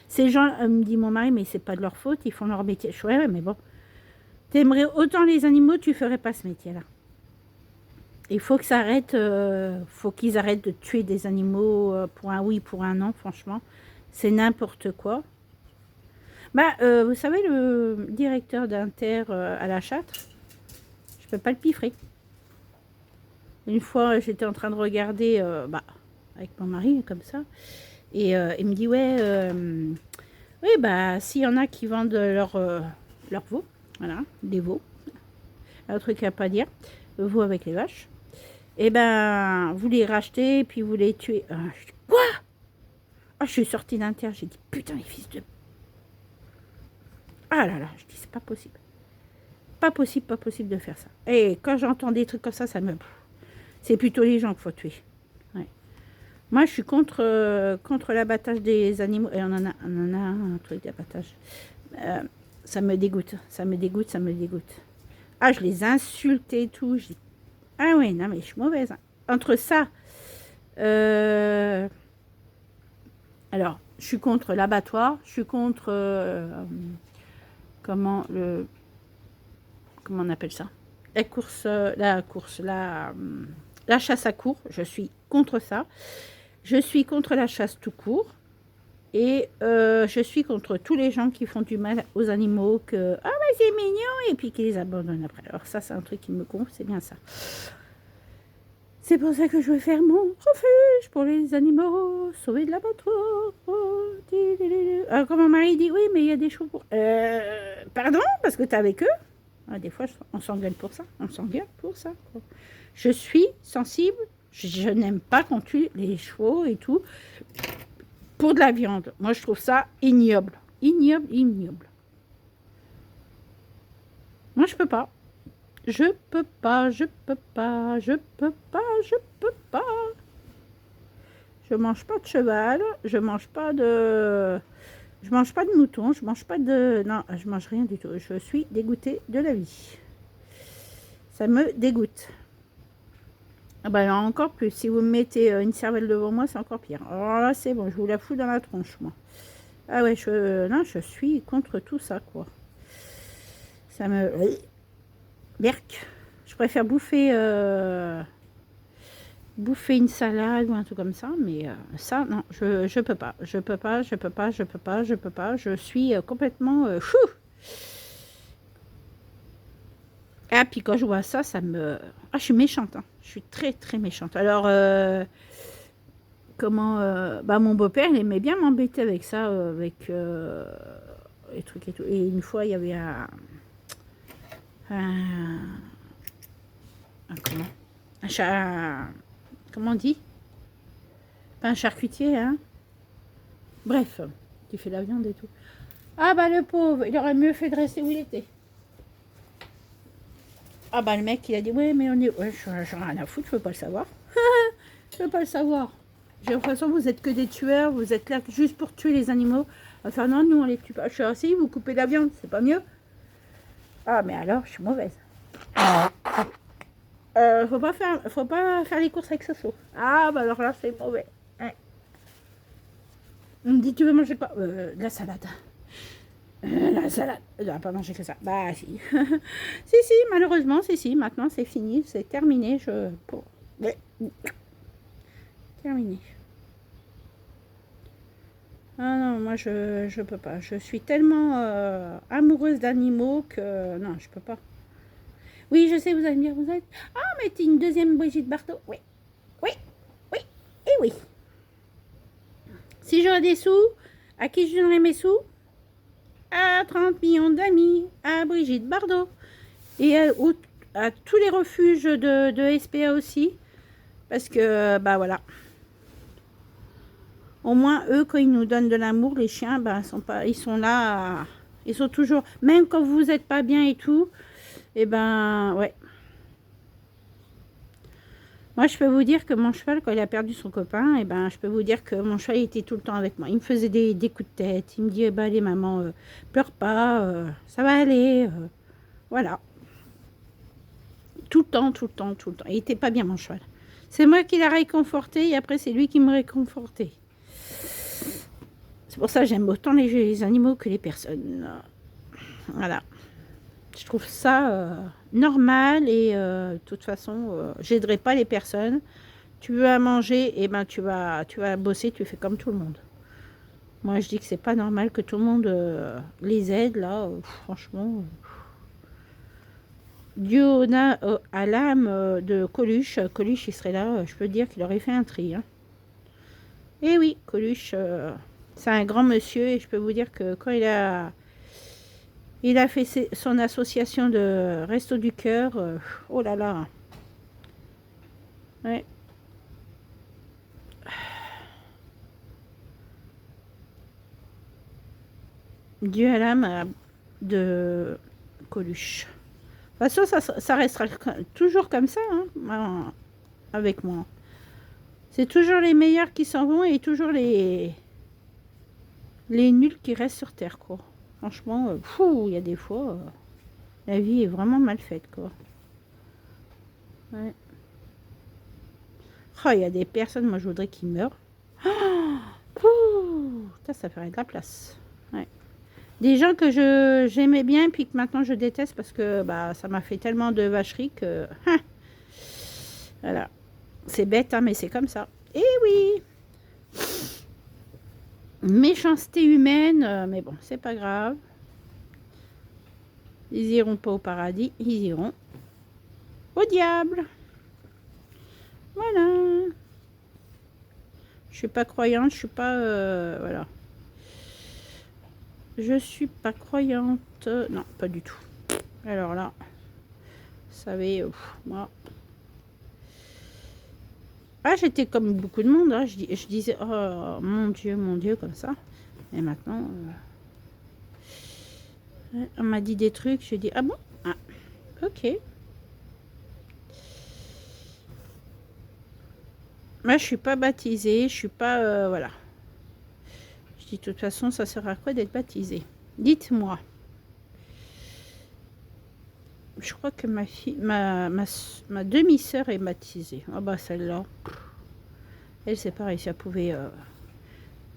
Ces gens, me dit mon mari, mais c'est pas de leur faute, ils font leur métier. Je dis, ouais, mais bon, t'aimerais autant les animaux, tu ferais pas ce métier-là. Il faut que ça arrête, faut qu'ils arrêtent de tuer des animaux pour un oui, pour un non, franchement. C'est n'importe quoi. Bah, vous savez, le directeur d'Inter à la Châtre, je peux pas le piffrer. Une fois, j'étais en train de regarder, bah, avec mon mari, comme ça, et il me dit, ouais, oui, bah, s'il y en a qui vendent leurs veaux, voilà, des veaux, un truc à pas dire, le veau avec les vaches, et ben, vous les rachetez, puis vous les tuez. Je dis, quoi? Je suis sortie d'Inter, j'ai dit, putain, les fils de... Ah là là, je dis, c'est pas possible. Pas possible de faire ça. Et quand j'entends des trucs comme ça me... C'est plutôt les gens qu'il faut tuer. Ouais. Moi, je suis contre l'abattage des animaux. Et on en a un truc d'abattage. Ça me dégoûte. Ah, je les insulte et tout. Je dis, ah oui, non, mais je suis mauvaise. Hein. Entre ça... alors, je suis contre l'abattoir. Je suis contre comment on appelle ça, la chasse à court. Je suis contre ça. Je suis contre la chasse tout court. Et je suis contre tous les gens qui font du mal aux animaux, que ah bah c'est mignon, et puis qui les abandonnent après. Alors ça, c'est un truc qui me gonfle, c'est bien ça. C'est pour ça que je veux faire mon refuge pour les animaux, sauver de l'abattoir. Alors quand mon mari dit oui, mais il y a des chevaux pour... pardon, parce que t'es avec eux. Ah, des fois, on s'engueule pour ça. On s'engueule pour ça, quoi. Je suis sensible. Je n'aime pas qu'on tue les chevaux et tout pour de la viande. Moi, je trouve ça ignoble. Ignoble, ignoble. Moi, je peux pas. Je peux pas, je peux pas, je peux pas, je peux pas. Je mange pas de cheval, je mange pas de mouton, je mange pas de... Non, je mange rien du tout. Je suis dégoûtée de la vie. Ça me dégoûte. Ah bah alors encore plus. Si vous me mettez une cervelle devant moi, c'est encore pire. Alors là, c'est bon, je vous la fous dans la tronche, moi. Ah ouais, je suis contre tout ça, quoi. Ça me... Berk. Je préfère bouffer une salade ou un truc comme ça, mais ça, non, je peux pas. Je peux pas, je peux pas, je peux pas, je peux pas. Je suis complètement chou. Ah, puis quand je vois ça, ça me... Ah, je suis méchante, hein. Je suis très, très méchante. Alors, bah, mon beau-père, il aimait bien m'embêter avec ça, avec les trucs et tout. Et une fois, il y avait comment on dit? Pas un charcutier, hein? Bref, qui fait la viande et tout. Ah, bah, le pauvre, il aurait mieux fait de rester où il était. Ah bah le mec il a dit ouais mais on est... Ouais, j'en ai rien à foutre, je veux pas le savoir. Je veux pas le savoir. J'ai l'impression que vous êtes que des tueurs, vous êtes là juste pour tuer les animaux. Enfin non, nous on les tue pas. Je suis assis, vous coupez la viande, c'est pas mieux. Ah mais alors je suis mauvaise. Faut pas faire les courses avec Soso. Ah bah alors là c'est mauvais. Ouais. On me dit tu veux manger quoi? La salade. La salade, elle va pas manger que ça. Bah si. Si, malheureusement, si, maintenant c'est fini, c'est terminé. Terminé. Ah non, moi je peux pas. Je suis tellement amoureuse d'animaux que non, je peux pas. Oui, je sais, vous allez me dire, vous êtes... Ah, mais t'es une deuxième Brigitte Bardot. Oui, et oui. Si j'aurais des sous, à qui je donnerais mes sous? À 30 millions d'amis, à Brigitte Bardot. Et à tous les refuges de SPA aussi. Parce que, bah voilà. Au moins, eux, quand ils nous donnent de l'amour, les chiens, bah, ils sont là. Ils sont toujours... Même quand vous n'êtes pas bien et tout, et ben, ouais. Moi, je peux vous dire que mon cheval, quand il a perdu son copain, et ben, je peux vous dire que mon cheval était tout le temps avec moi. Il me faisait des coups de tête. Il me dit, bah, allez, maman, pleure pas, ça va aller. Voilà. Tout le temps. Il n'était pas bien, mon cheval. C'est moi qui l'ai réconforté, et après, c'est lui qui me réconfortait. C'est pour ça que j'aime autant les animaux que les personnes. Voilà. Je trouve ça normal et de toute façon, j'aiderai pas les personnes. Tu veux à manger, et ben tu vas bosser, tu fais comme tout le monde. Moi, je dis que c'est pas normal que tout le monde les aide là. Franchement, Dieu à l'âme de Coluche. Coluche, il serait là. Je peux dire qu'il aurait fait un tri. Hein. Et oui, Coluche, c'est un grand monsieur et je peux vous dire que quand il a fait son association de Resto du Cœur. Oh là là. Ouais. Dieu à l'âme de Coluche. De toute façon, ça restera toujours comme ça, hein, avec moi. C'est toujours les meilleurs qui s'en vont et toujours les nuls qui restent sur Terre, quoi. Franchement, il y a des fois, la vie est vraiment mal faite, quoi. Ouais. Oh, il y a des personnes, moi je voudrais qu'ils meurent. Oh, ça ferait de la place. Ouais. Des gens que j'aimais bien, puis que maintenant je déteste parce que bah, ça m'a fait tellement de vacheries que... hein, voilà. C'est bête, hein, mais c'est comme ça. Et oui, méchanceté humaine, mais bon, c'est pas grave. Ils iront pas au paradis, ils iront au diable. Voilà. Je suis pas croyante, je suis pas... voilà. Je suis pas croyante. Non, pas du tout. Alors là, vous savez, moi... Ah, j'étais comme beaucoup de monde. Hein. Je disais, oh mon Dieu, comme ça. Et maintenant, on m'a dit des trucs. J'ai dit, ah bon? Ah, ok. Moi, je suis pas baptisée. Je suis pas... voilà. Je dis, de toute façon, ça sert à quoi d'être baptisée? Dites-moi. Je crois que ma fille, ma demi-sœur est baptisée. Ah bah celle-là. Elle, c'est pareil. Si elle pouvait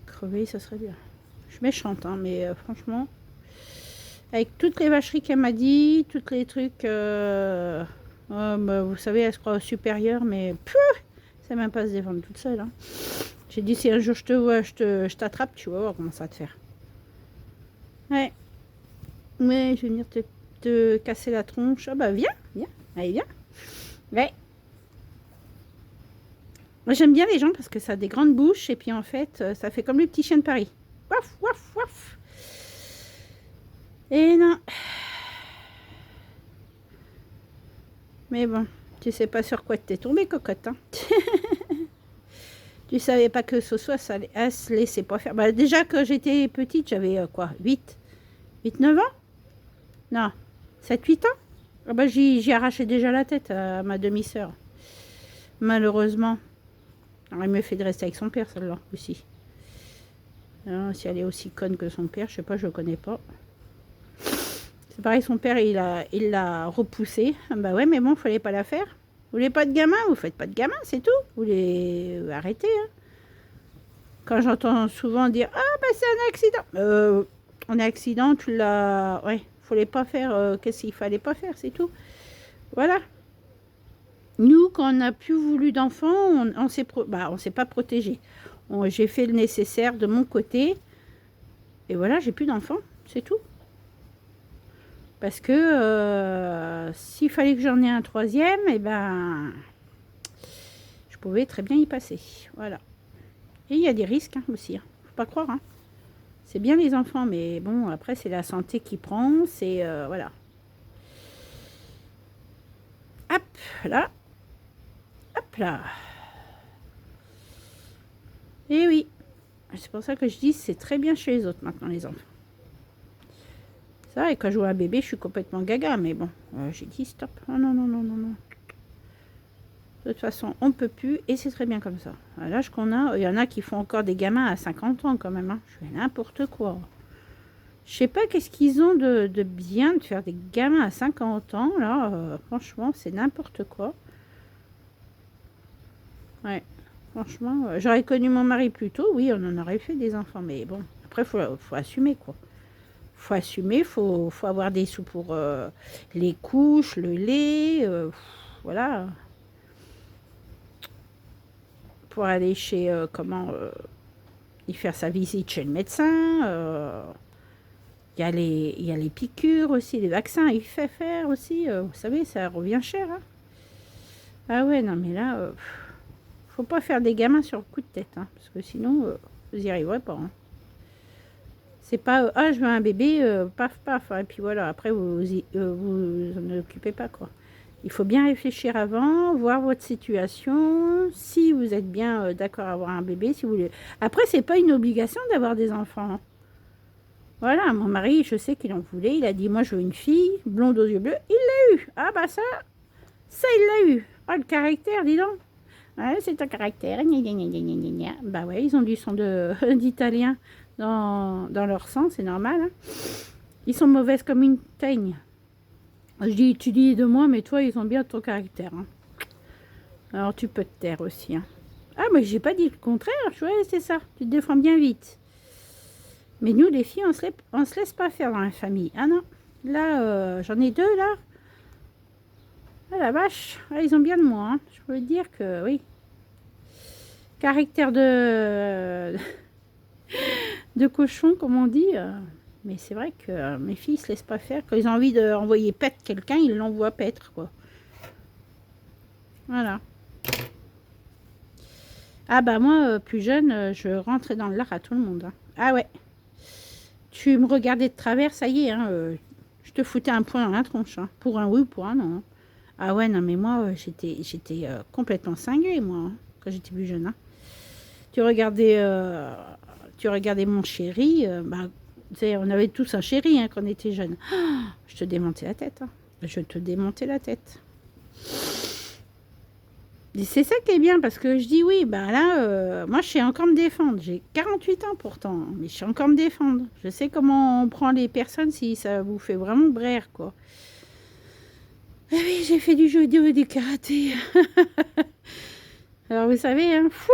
crever, ça serait bien. Je suis méchante, hein, mais franchement, avec toutes les vacheries qu'elle m'a dit, tous les trucs, bah, vous savez, elle se croit supérieure, mais ça même pas se défendre toute seule. Hein. J'ai dit, si un jour je te vois, je t'attrape, tu vas voir comment ça va te faire. Ouais. Mais je vais venir te casser la tronche. Ah bah viens. Allez, viens. Ouais. Moi, j'aime bien les gens parce que ça a des grandes bouches et puis en fait, ça fait comme le petit chien de Paris. Waf, waf, waf. Et non. Mais bon, tu sais pas sur quoi t'es tombée, cocotte. Hein. Tu savais pas que ce soit ça se laissait pas faire. Bah, déjà que j'étais petite, j'avais quoi, 8, 9 ans? Non, 7, 8 ans? Ah bah, j'y arrachais déjà la tête à ma demi-sœur. Malheureusement. Alors, il me fait de rester avec son père, celle-là, aussi. Alors, si elle est aussi conne que son père, je sais pas, je le connais pas. C'est pareil, son père, il l'a repoussée. Ah bah ouais, mais bon, fallait pas la faire. Vous voulez pas de gamin? Vous faites pas de gamin, c'est tout. Vous voulez arrêter, hein. Quand j'entends souvent dire, ah bah c'est un accident. Un accident, tu l'as... Ouais, fallait pas faire... qu'est-ce qu'il fallait pas faire, c'est tout. Voilà. Nous, quand on n'a plus voulu d'enfants, on s'est pas protégé. J'ai fait le nécessaire de mon côté. Et voilà, j'ai plus d'enfants. C'est tout. Parce que s'il fallait que j'en ai un troisième, eh ben, je pouvais très bien y passer. Voilà. Et il y a des risques hein, aussi. Hein. Faut pas croire. Hein. C'est bien les enfants, mais bon, après, c'est la santé qui prend. C'est... voilà. Hop, là. Hop là. Et oui. C'est pour ça que je dis c'est très bien chez les autres maintenant, les enfants. Ça, et quand je vois un bébé, je suis complètement gaga. Mais bon, j'ai dit stop. Oh, non. De toute façon, on ne peut plus. Et c'est très bien comme ça. À l'âge qu'on a, il y en a qui font encore des gamins à 50 ans quand même. Hein. Je fais n'importe quoi. Je sais pas qu'est-ce qu'ils ont de bien de faire des gamins à 50 ans. Là, franchement, c'est n'importe quoi. Ouais. Franchement, j'aurais connu mon mari plus tôt, oui, on en aurait fait des enfants, mais bon, après, faut assumer, quoi. Faut assumer, faut avoir des sous pour les couches, le lait, voilà. Pour aller chez, y faire sa visite chez le médecin. Il y a les piqûres aussi, les vaccins, il fait faire aussi, vous savez, ça revient cher. Hein. Ah ouais, non, mais là... faut pas faire des gamins sur le coup de tête, hein, parce que sinon, vous n'y arriverez pas. Hein. C'est pas, ah, je veux un bébé, paf, paf, hein, et puis voilà, après, vous en occupez pas, quoi. Il faut bien réfléchir avant, voir votre situation, si vous êtes bien d'accord à avoir un bébé, si vous voulez. Après, c'est pas une obligation d'avoir des enfants. Hein. Voilà, mon mari, je sais qu'il en voulait, il a dit, moi, je veux une fille, blonde aux yeux bleus, il l'a eu. Ah, bah ça, il l'a eu. Ah, le caractère, dis donc. Ouais, c'est un caractère. Gna, gna, gna, gna, gna, gna. Bah ouais, ils ont du son d'italien dans leur sang, c'est normal. Hein. Ils sont mauvaises comme une teigne. Je dis, tu dis de moi, mais toi, ils ont bien ton caractère. Hein. Alors, tu peux te taire aussi. Hein. Ah, mais j'ai pas dit le contraire. Ouais, c'est ça. Tu te défends bien vite. Mais nous, les filles, on se laisse pas faire dans la famille. Ah non. Là, j'en ai deux, là. Ah la vache. Ah, ils ont bien de moi. Hein. Je peux dire que, oui. Caractère de cochon, comme on dit. Mais c'est vrai que mes filles ne se laissent pas faire. Quand ils ont envie d'envoyer pète quelqu'un, ils l'envoient pètre, quoi. Voilà. Ah bah moi, plus jeune, je rentrais dans le lard à tout le monde. Hein. Ah ouais. Tu me regardais de travers, ça y est, hein, je te foutais un point dans la tronche. Hein, pour un oui ou pour un non. Hein. Ah ouais, non mais moi, j'étais complètement cinglée, moi, hein, quand j'étais plus jeune. Hein. Tu regardais mon chéri, bah, on avait tous un chéri hein, quand on était jeune. Oh, je te démontais la tête. Hein. Je te démontais la tête. Et c'est ça qui est bien, parce que je dis oui, ben là, moi je sais encore me défendre. J'ai 48 ans pourtant, mais je sais encore me défendre. Je sais comment on prend les personnes si ça vous fait vraiment braire, quoi. Ah oui, j'ai fait du judo et du karaté. Alors vous savez, hein, fou.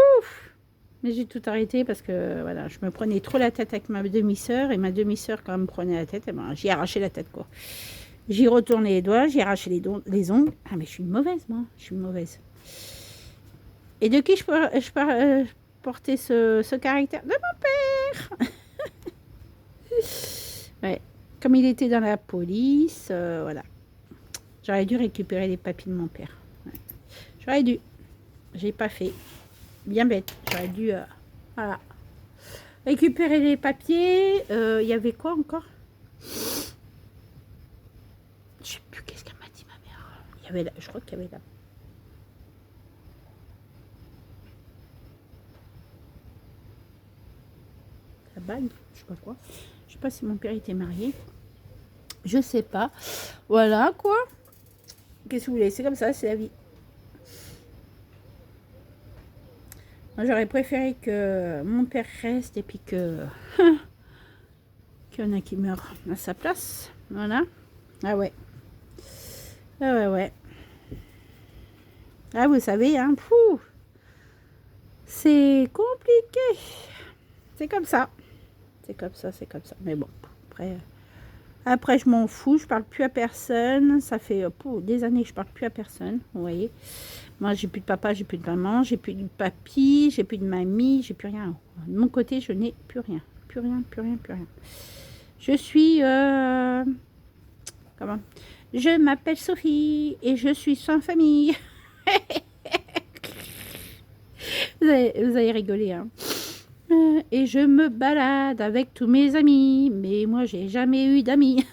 Mais j'ai tout arrêté parce que voilà, je me prenais trop la tête avec ma demi-sœur, et ma demi-sœur quand elle me prenait la tête, eh ben, j'y arrachais la tête, quoi. J'y retournais les doigts, j'y arrachais les ongles. Ah mais je suis une mauvaise, moi, je suis une mauvaise. Et de qui je portais ce caractère? De mon père. Ouais. Comme il était dans la police, voilà. J'aurais dû récupérer les papiers de mon père. Ouais. J'aurais dû. J'ai pas fait. Bien bête. J'aurais dû, voilà. Récupérer les papiers. Il y avait quoi encore? Je sais plus qu'est-ce qu'elle m'a dit, ma mère. Il y avait je crois qu'il y avait là. La bague, je sais pas quoi. Je sais pas si mon père était marié. Je sais pas. Voilà quoi. Qu'est-ce que vous voulez? C'est comme ça, c'est la vie. Moi, j'aurais préféré que mon père reste et puis que qu'il y en a qui meurent à sa place. Voilà. Ah ouais. Ah ouais, ouais. Ah, vous savez, hein. Fou. C'est compliqué. C'est comme ça. C'est comme ça, c'est comme ça. Mais bon, après je m'en fous, je parle plus à personne. Ça fait des années que je parle plus à personne, vous voyez. Moi, j'ai plus de papa, j'ai plus de maman, j'ai plus de papy, j'ai plus de mamie, j'ai plus rien. De mon côté, je n'ai plus rien. Plus rien, plus rien, plus rien. Je suis... comment? Je m'appelle Sophie et je suis sans famille. Vous allez rigoler, hein. Et je me balade avec tous mes amis. Mais moi, j'ai jamais eu d'amis.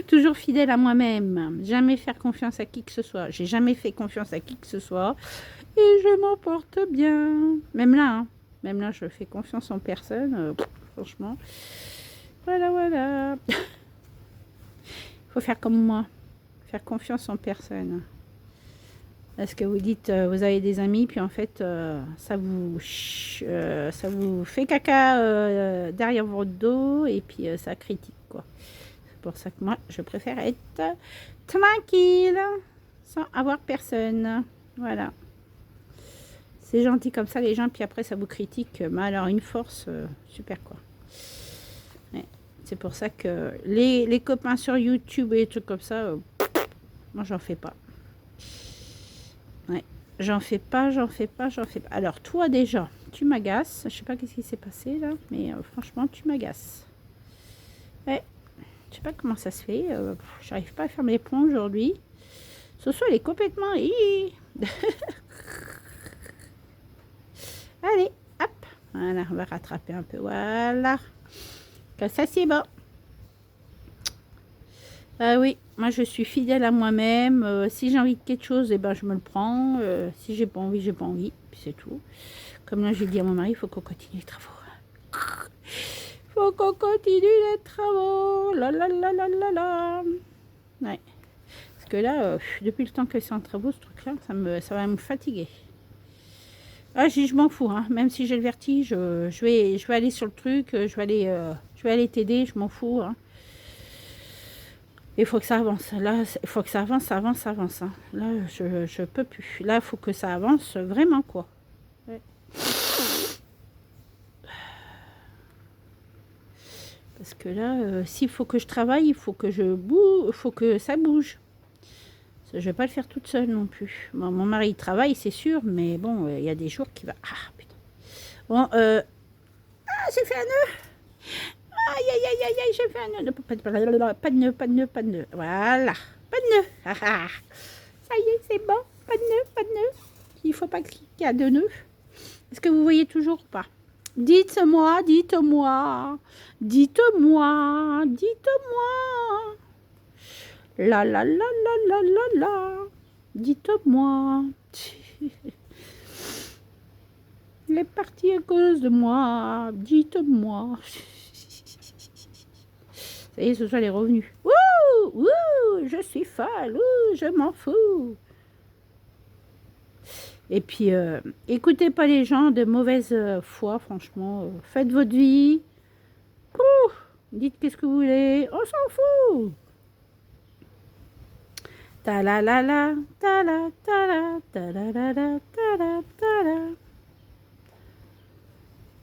Toujours fidèle à moi-même. Jamais faire confiance à qui que ce soit. J'ai jamais fait confiance à qui que ce soit. Et je m'en porte bien. Même là, hein. Même là, je fais confiance en personne. Franchement. Voilà, voilà. Il faut faire comme moi. Faire confiance en personne. Parce que vous dites, vous avez des amis, puis en fait, ça vous fait caca derrière votre dos, et puis ça critique, quoi. C'est pour ça que moi, je préfère être tranquille, sans avoir personne. Voilà. C'est gentil comme ça, les gens, puis après, ça vous critique. Mais alors, une force, super, quoi. Ouais. C'est pour ça que les copains sur YouTube et des trucs comme ça, moi, j'en fais pas. Ouais. J'en fais pas. Alors, toi, déjà, tu m'agaces. Je sais pas qu'est-ce qui s'est passé, là. Mais franchement, tu m'agaces. Ouais. Je sais pas comment ça se fait. J'arrive pas à faire mes points aujourd'hui. Ce soir, il est complètement... Allez, hop. Voilà, on va rattraper un peu. Voilà. Comme ça, c'est bon. Ah oui, moi je suis fidèle à moi-même. Si j'ai envie de quelque chose, eh ben, je me le prends. Si j'ai pas envie, j'ai pas envie. Puis c'est tout. Comme là, j'ai dit à mon mari, il faut qu'on continue les travaux. Il faut qu'on continue les travaux. La la la la la la. Ouais. Parce que là, depuis le temps que c'est en travaux, ce truc-là, ça va me fatiguer. Ah, je m'en fous, hein. Même si j'ai le vertige, je vais aller sur le truc, je vais aller t'aider, je m'en fous, hein. Il faut que ça avance. Là, il faut que ça avance. Hein. Là, je peux plus. Là, il faut que ça avance vraiment, quoi. Ouais. Parce que là, s'il faut que je travaille, il faut que je bouge, il faut que ça bouge. Je ne vais pas le faire toute seule non plus. Bon, mon mari travaille, c'est sûr, mais bon, il y a des jours qui va... Ah, putain. Bon, ah, j'ai fait un nœud. Aïe, aïe, aïe, aïe, aïe, j'ai fait un nœud. Pas de nœud, pas de nœud, pas de nœud. Voilà, pas de nœud. Ah, ah. Ça y est, c'est bon. Pas de nœud, pas de nœud. Il ne faut pas qu'il y ait de nœud. Est-ce que vous voyez toujours ou pas? Dites-moi, dites-moi, dites-moi, dites-moi. La la la la la la la. Dites-moi. Il est parti à cause de moi. Dites-moi. Ça y est, ce soir, elle est revenue. Wouh, wouh, je suis folle. Ouh, je m'en fous. Et puis, écoutez pas les gens de mauvaise foi, franchement. Faites votre vie. Ouh, dites qu'est-ce que vous voulez. On s'en fout. Ta la la la, ta la ta la, ta la la la, ta la ta la.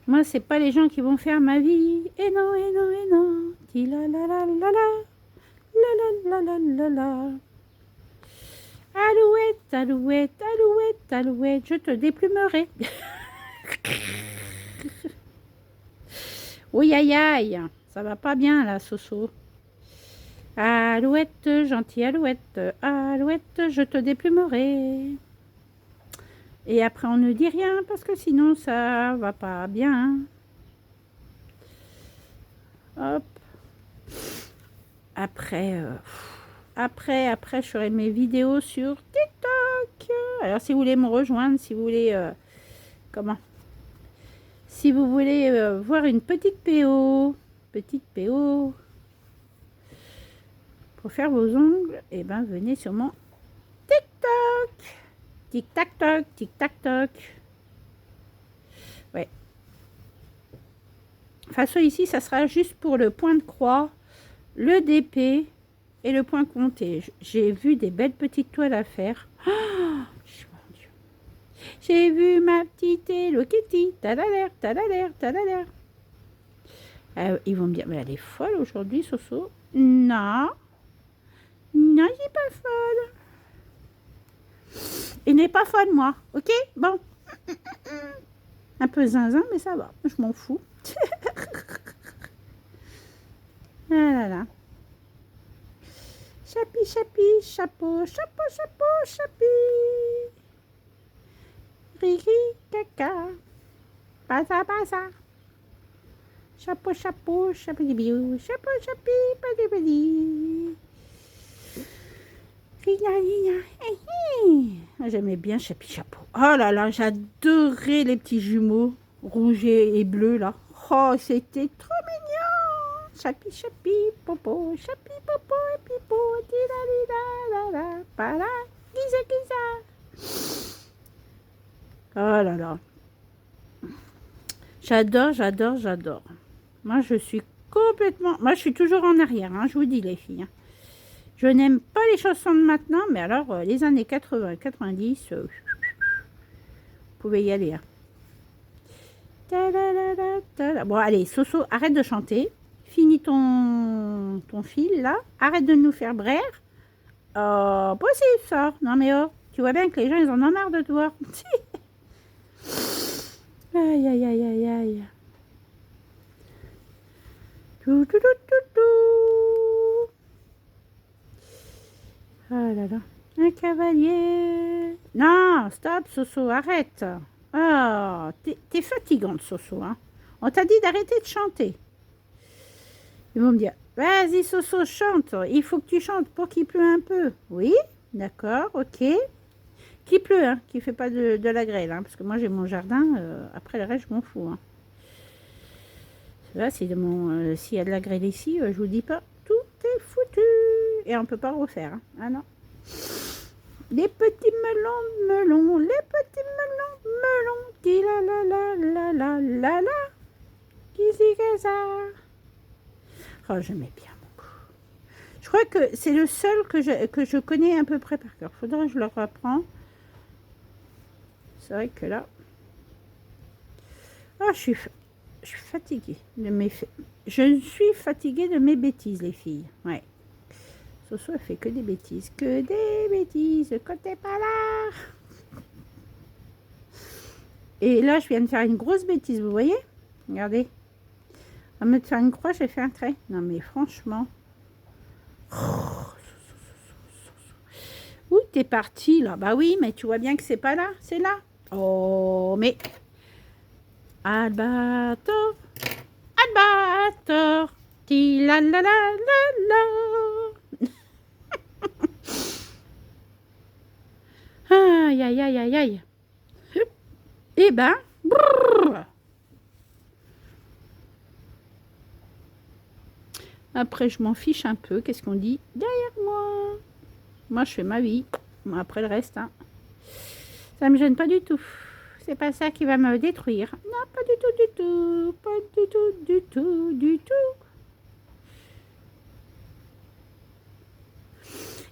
Moi, c'est pas les gens qui vont faire ma vie. Et non, et non, et non. Ti la la la la la, la la la la la. Alouette, alouette, alouette, alouette, je te déplumerai. Oui, aïe, aïe, ça va pas bien là, Soso. Alouette, gentille alouette, alouette, je te déplumerai. Et après, on ne dit rien parce que sinon, ça va pas bien. Hop. Après, je ferai mes vidéos sur TikTok. Alors, si vous voulez me rejoindre, si vous voulez... Si vous voulez voir une petite PO, pour faire vos ongles, eh ben, venez sur mon TikTok. Tic-tac-toc, tic-tac-toc. Ouais. Enfin, ça ici, ça sera juste pour le point de croix, le DP et le point compté. J'ai vu des belles petites toiles à faire. Oh, mon Dieu. J'ai vu ma petite Hello Kitty. Tadalaire, tadalaire, tadalaire. Ils vont me dire, mais elle est folle aujourd'hui, Soso. Non. Non, je suis pas folle. Il n'est pas folle, moi. Ok? Bon. Un peu zinzin, mais ça va. Je m'en fous. Ah là là. Chapi, chapi, chapeau, chapeau, chapeau, chapi. Riri, caca. Pasa, pasa. Chapeau, chapeau, chapi, biou. Chapeau, chapi, padi, padi. J'aimais bien Chapi Chapeau. Oh là là, j'adorais les petits jumeaux rouges et bleus là. Oh, c'était trop mignon. Chapi Chapi, popo, Chapi popo et pipo, la para, giza. Oh là là. J'adore, j'adore, j'adore. Moi, je suis complètement... Moi, je suis toujours en arrière, hein, je vous dis les filles. Hein. Je n'aime pas les chansons de maintenant, mais alors les années 80, 90, vous pouvez y aller. Hein. Bon, allez, Soso, arrête de chanter. Finis ton fil, là. Arrête de nous faire braire. Possible, ça. Non, mais oh, tu vois bien que les gens, ils en ont marre de te voir. Aïe, aïe, aïe, aïe, aïe. Tout, tout, tout, tout, tout. Oh là là. Un cavalier. Non, stop, Soso, arrête. Oh, t'es fatigante, Soso. Hein. On t'a dit d'arrêter de chanter. Ils vont me dire, vas-y, Soso, chante. Il faut que tu chantes pour qu'il pleut un peu. Oui, d'accord, ok. Qu'il pleut, hein, qu'il ne fait pas de la grêle. Hein, parce que moi, j'ai mon jardin. Après, le reste, je m'en fous. Hein. Là, s'il y a de la grêle ici, je vous dis pas, tout est foutu. Et on ne peut pas refaire. Hein. Ah non. Les petits melons, les petits melons, qui la la la la la la la, qui c'est que ça? Oh, j'aimais bien beaucoup. Je crois que c'est le seul que je connais à peu près par cœur. Faudrait que je le reprends. C'est vrai que là... Oh, je suis... Je suis fatiguée de mes... Je suis fatiguée de mes bêtises, les filles. Ouais. Soso, elle fait que des bêtises. Que des bêtises quand t'es pas là. Et là, je viens de faire une grosse bêtise, vous voyez? Regardez. À me faire une croix, j'ai fait un trait. Non, mais franchement. Où t'es parti, là? Bah oui, mais tu vois bien que c'est pas là. C'est là. Oh, mais... Albator. Albator. Ti la la la la la. Aïe, aïe, aïe, aïe, aïe. Eh ben... Brrr. Après, je m'en fiche un peu. Qu'est-ce qu'on dit derrière moi? Moi, je fais ma vie. Après le reste, hein. Ça me gêne pas du tout. C'est pas ça qui va me détruire. Non, pas du tout, du tout. Pas du tout, du tout, du tout.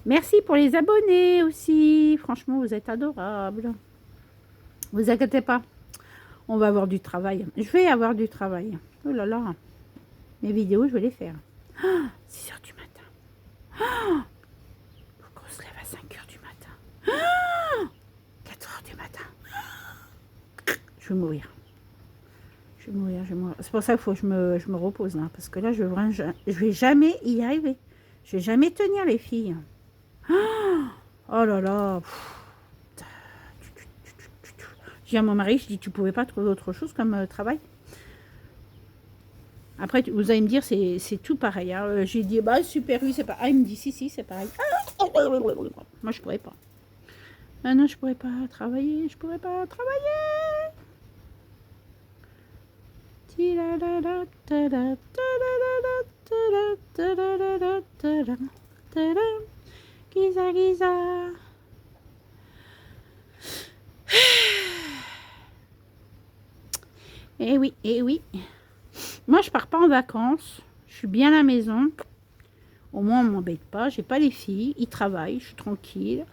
Merci pour les abonnés aussi. Franchement, vous êtes adorables. Vous inquiétez pas. On va avoir du travail. Je vais avoir du travail. Oh là là. Mes vidéos, je vais les faire. 6h du matin. Faut qu'on se lève à 5h du matin. 4h du matin. Je vais mourir. Je vais mourir, je vais mourir. C'est pour ça qu'il faut que je me repose là. Parce que là, je vais jamais y arriver. Je vais jamais tenir, les filles. Oh là là. J'ai dit à mon mari, je dis, tu pouvais pas trouver autre chose comme travail? Après, vous allez me dire, c'est tout pareil. Hein. J'ai dit, bah, Super U, c'est pas. Ah, il me dit, si, c'est pareil. Moi, je pourrais pas. Ah non, je pourrais pas travailler. Je pourrais pas travailler. Giza, giza. Eh oui, eh oui. Moi, je pars pas en vacances. Je suis bien à la maison. Au moins, on m'embête pas. J'ai pas les filles. Ils travaillent. Je suis tranquille.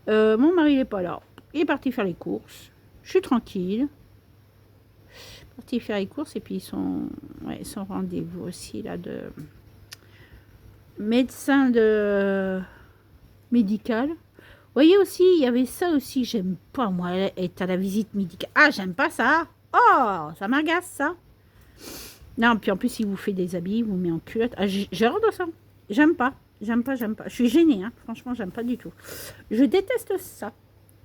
Mon mari, il est pas là. Il est parti faire les courses. Je suis tranquille. Parti faire les courses. Et puis, son rendez-vous aussi, là, de médecin médical. Vous voyez aussi, il y avait ça aussi. J'aime pas, moi, être à la visite médicale. Ah, j'aime pas ça. Oh, ça m'agace, ça. Non, puis en plus, il vous fait des habits, il vous met en culotte. Ah, j'ai horreur de ça. J'aime pas. J'aime pas. Je suis gênée, hein. Franchement, j'aime pas du tout. Je déteste ça.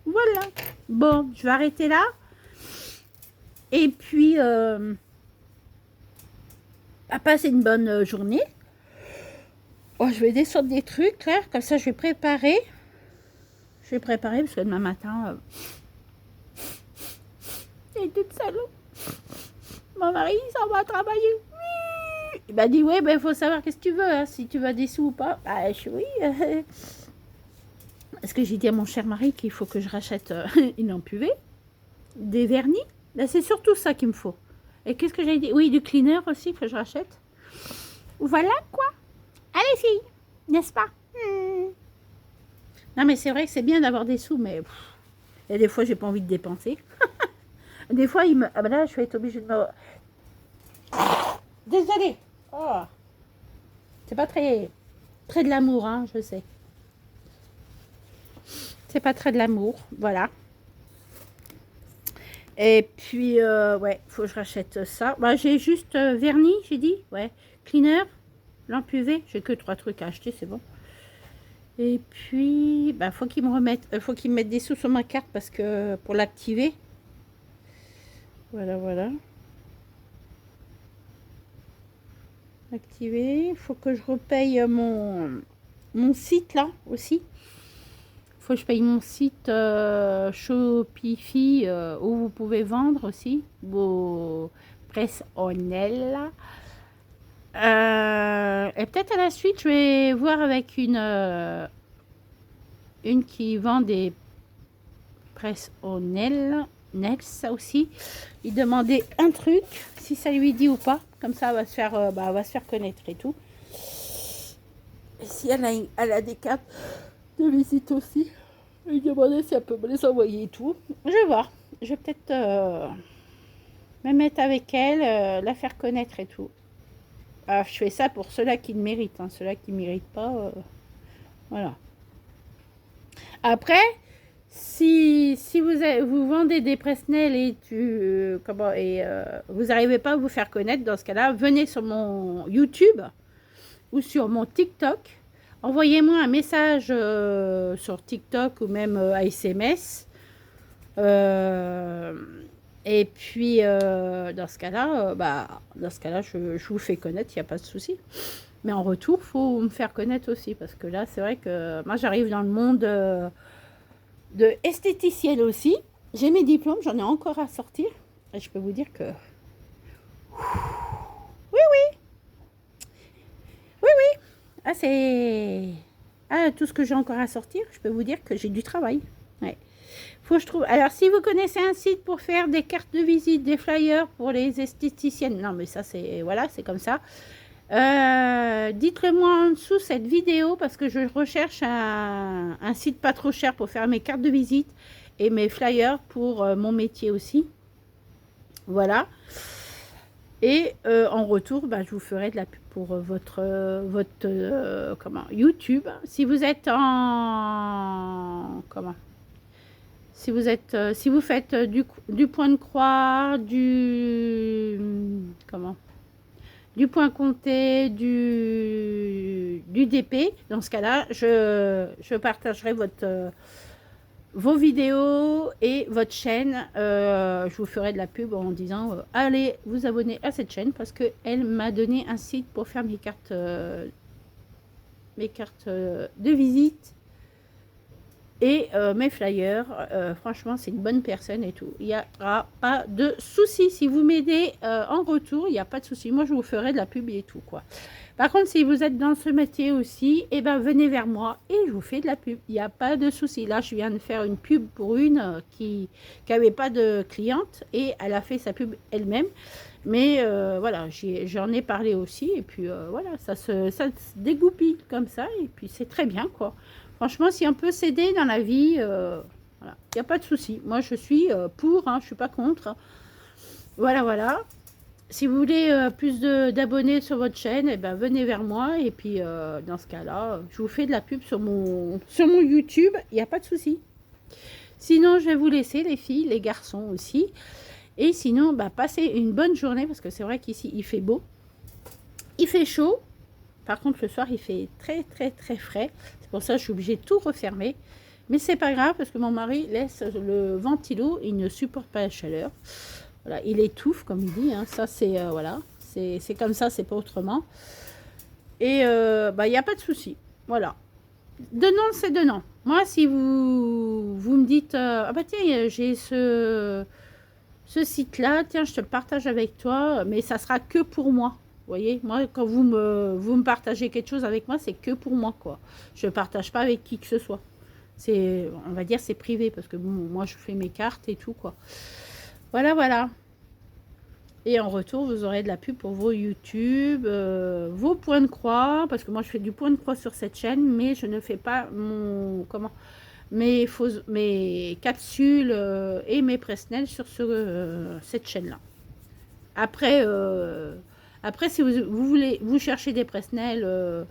Voilà. Bon, je vais arrêter là. Et puis, à passer une bonne journée. Oh, je vais descendre des trucs, là. Comme ça, je vais préparer. Parce que demain matin, c'est toute salaud. Mon mari, ça va travailler. Oui. Il m'a dit, ouais, ben, il faut savoir qu'est-ce que tu veux, hein, si tu veux des sous ou pas. Bah, oui. Est-ce que j'ai dit à mon cher mari qu'il faut que je rachète une ampuvée, des vernis? Là, c'est surtout ça qu'il me faut. Et qu'est-ce que j'ai dit? Oui, du cleaner aussi que je rachète. Voilà, quoi. Allez, filles, n'est-ce pas? Non, mais c'est vrai que c'est bien d'avoir des sous, mais il y a des fois, j'ai pas envie de dépenser. Des fois, ah ben là, je vais être obligée de me... Désolée. Oh. C'est pas très de l'amour, hein, je sais. C'est pas très de l'amour, voilà. Et puis, ouais, faut que je rachète ça. Bah, j'ai juste vernis, j'ai dit, ouais. Cleaner, lampe UV, j'ai que 3 trucs à acheter, c'est bon. Et puis, bah, faut qu'ils me remettent, faut qu'ils me mettent des sous sur ma carte parce que pour l'activer. Voilà, voilà. Activer. Il faut que je repaye mon site là aussi. Il faut que je paye mon site Shopify où vous pouvez vendre aussi vos presse-onnelles. Et peut-être à la suite, je vais voir avec une qui vend des presse-onnelles. Ça aussi, il demandait un truc, si ça lui dit ou pas, comme ça, elle va se faire connaître et tout. Et si elle a des cartes de visite aussi, il demandait si elle peut me les envoyer et tout. Je vais voir, je vais peut-être me mettre avec elle, la faire connaître et tout. Alors, je fais ça pour ceux-là qui le méritent, hein. Ceux-là qui ne méritent pas, voilà. Après, si vous vendez des Presnel et, vous n'arrivez pas à vous faire connaître, dans ce cas-là, venez sur mon YouTube ou sur mon TikTok. Envoyez-moi un message sur TikTok ou même à SMS. Et puis, dans ce cas-là, je vous fais connaître, il n'y a pas de souci. Mais en retour, il faut me faire connaître aussi. Parce que là, c'est vrai que moi, j'arrive dans le monde de esthéticienne aussi. J'ai mes diplômes, j'en ai encore à sortir. Et je peux vous dire que... Oui, oui. Oui, oui. Ah, c'est... Ah, tout ce que j'ai encore à sortir, je peux vous dire que j'ai du travail. Ouais. Faut que je trouve... Alors, si vous connaissez un site pour faire des cartes de visite, des flyers pour les esthéticiennes... Non, mais ça, c'est... Voilà, c'est comme ça. Dites-le moi en dessous cette vidéo parce que je recherche un site pas trop cher pour faire mes cartes de visite et mes flyers pour mon métier aussi. Voilà. Et en retour, je vous ferai de la pub pour votre YouTube. Si vous êtes en si vous faites du point de croix, du point compté, du DP. Dans ce cas-là, je partagerai vos vidéos et votre chaîne. Je vous ferai de la pub en disant allez vous abonner à cette chaîne parce qu'elle m'a donné un site pour faire mes cartes de visite et mes flyers. Franchement, c'est une bonne personne et tout. Il n'y aura pas de souci. Si vous m'aidez en retour, il n'y a pas de souci. Moi, je vous ferai de la pub et tout, quoi. Par contre, si vous êtes dans ce métier aussi, venez vers moi et je vous fais de la pub. Il n'y a pas de souci. Là, je viens de faire une pub pour une qui n'avait pas de cliente et elle a fait sa pub elle-même. Mais voilà, j'en ai parlé aussi. Et puis voilà, ça se dégoupille comme ça. Et puis, c'est très bien, quoi. Franchement, si on peut s'aider dans la vie, voilà, il n'y a pas de souci. Moi, je suis pour, hein, je ne suis pas contre. Voilà, voilà. Si vous voulez plus d'abonnés sur votre chaîne, venez vers moi. Et puis, dans ce cas-là, je vous fais de la pub sur mon YouTube. Il n'y a pas de souci. Sinon, je vais vous laisser, les filles, les garçons aussi. Et sinon, passez une bonne journée, parce que c'est vrai qu'ici, il fait beau. Il fait chaud. Par contre, le soir, il fait très, très, très frais. C'est pour ça que je suis obligée de tout refermer. Mais c'est pas grave, parce que mon mari laisse le ventilo. Il ne supporte pas la chaleur. Voilà, il étouffe, comme il dit. Hein. Ça, c'est voilà, c'est comme ça, c'est pas autrement. Et il n'y a pas de souci. Voilà. Donnant, c'est donnant. Moi, si vous me dites, ah bah tiens, j'ai ce site-là, tiens, je te le partage avec toi, mais ça sera que pour moi. Vous voyez, moi, quand vous me partagez quelque chose avec moi, c'est que pour moi, quoi. Je ne partage pas avec qui que ce soit. On va dire, c'est privé, parce que bon, moi, je fais mes cartes et tout, quoi. Voilà, voilà. Et en retour, vous aurez de la pub pour vos YouTube, vos points de croix, parce que moi, je fais du point de croix sur cette chaîne, mais je ne fais pas mes capsules et mes Presnel sur cette chaîne-là. Après, si vous cherchez des Presnel,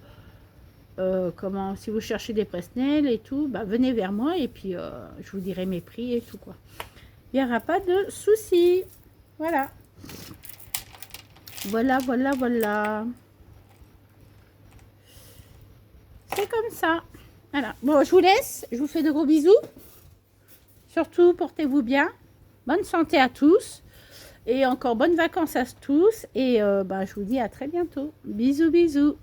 si vous cherchez des Presnel et tout, venez vers moi et puis je vous dirai mes prix et tout, quoi. Il n'y aura pas de souci. Voilà. Voilà, voilà, voilà. C'est comme ça. Voilà. Bon, je vous laisse. Je vous fais de gros bisous. Surtout, portez-vous bien. Bonne santé à tous. Et encore bonnes vacances à tous. Et je vous dis à très bientôt. Bisous, bisous.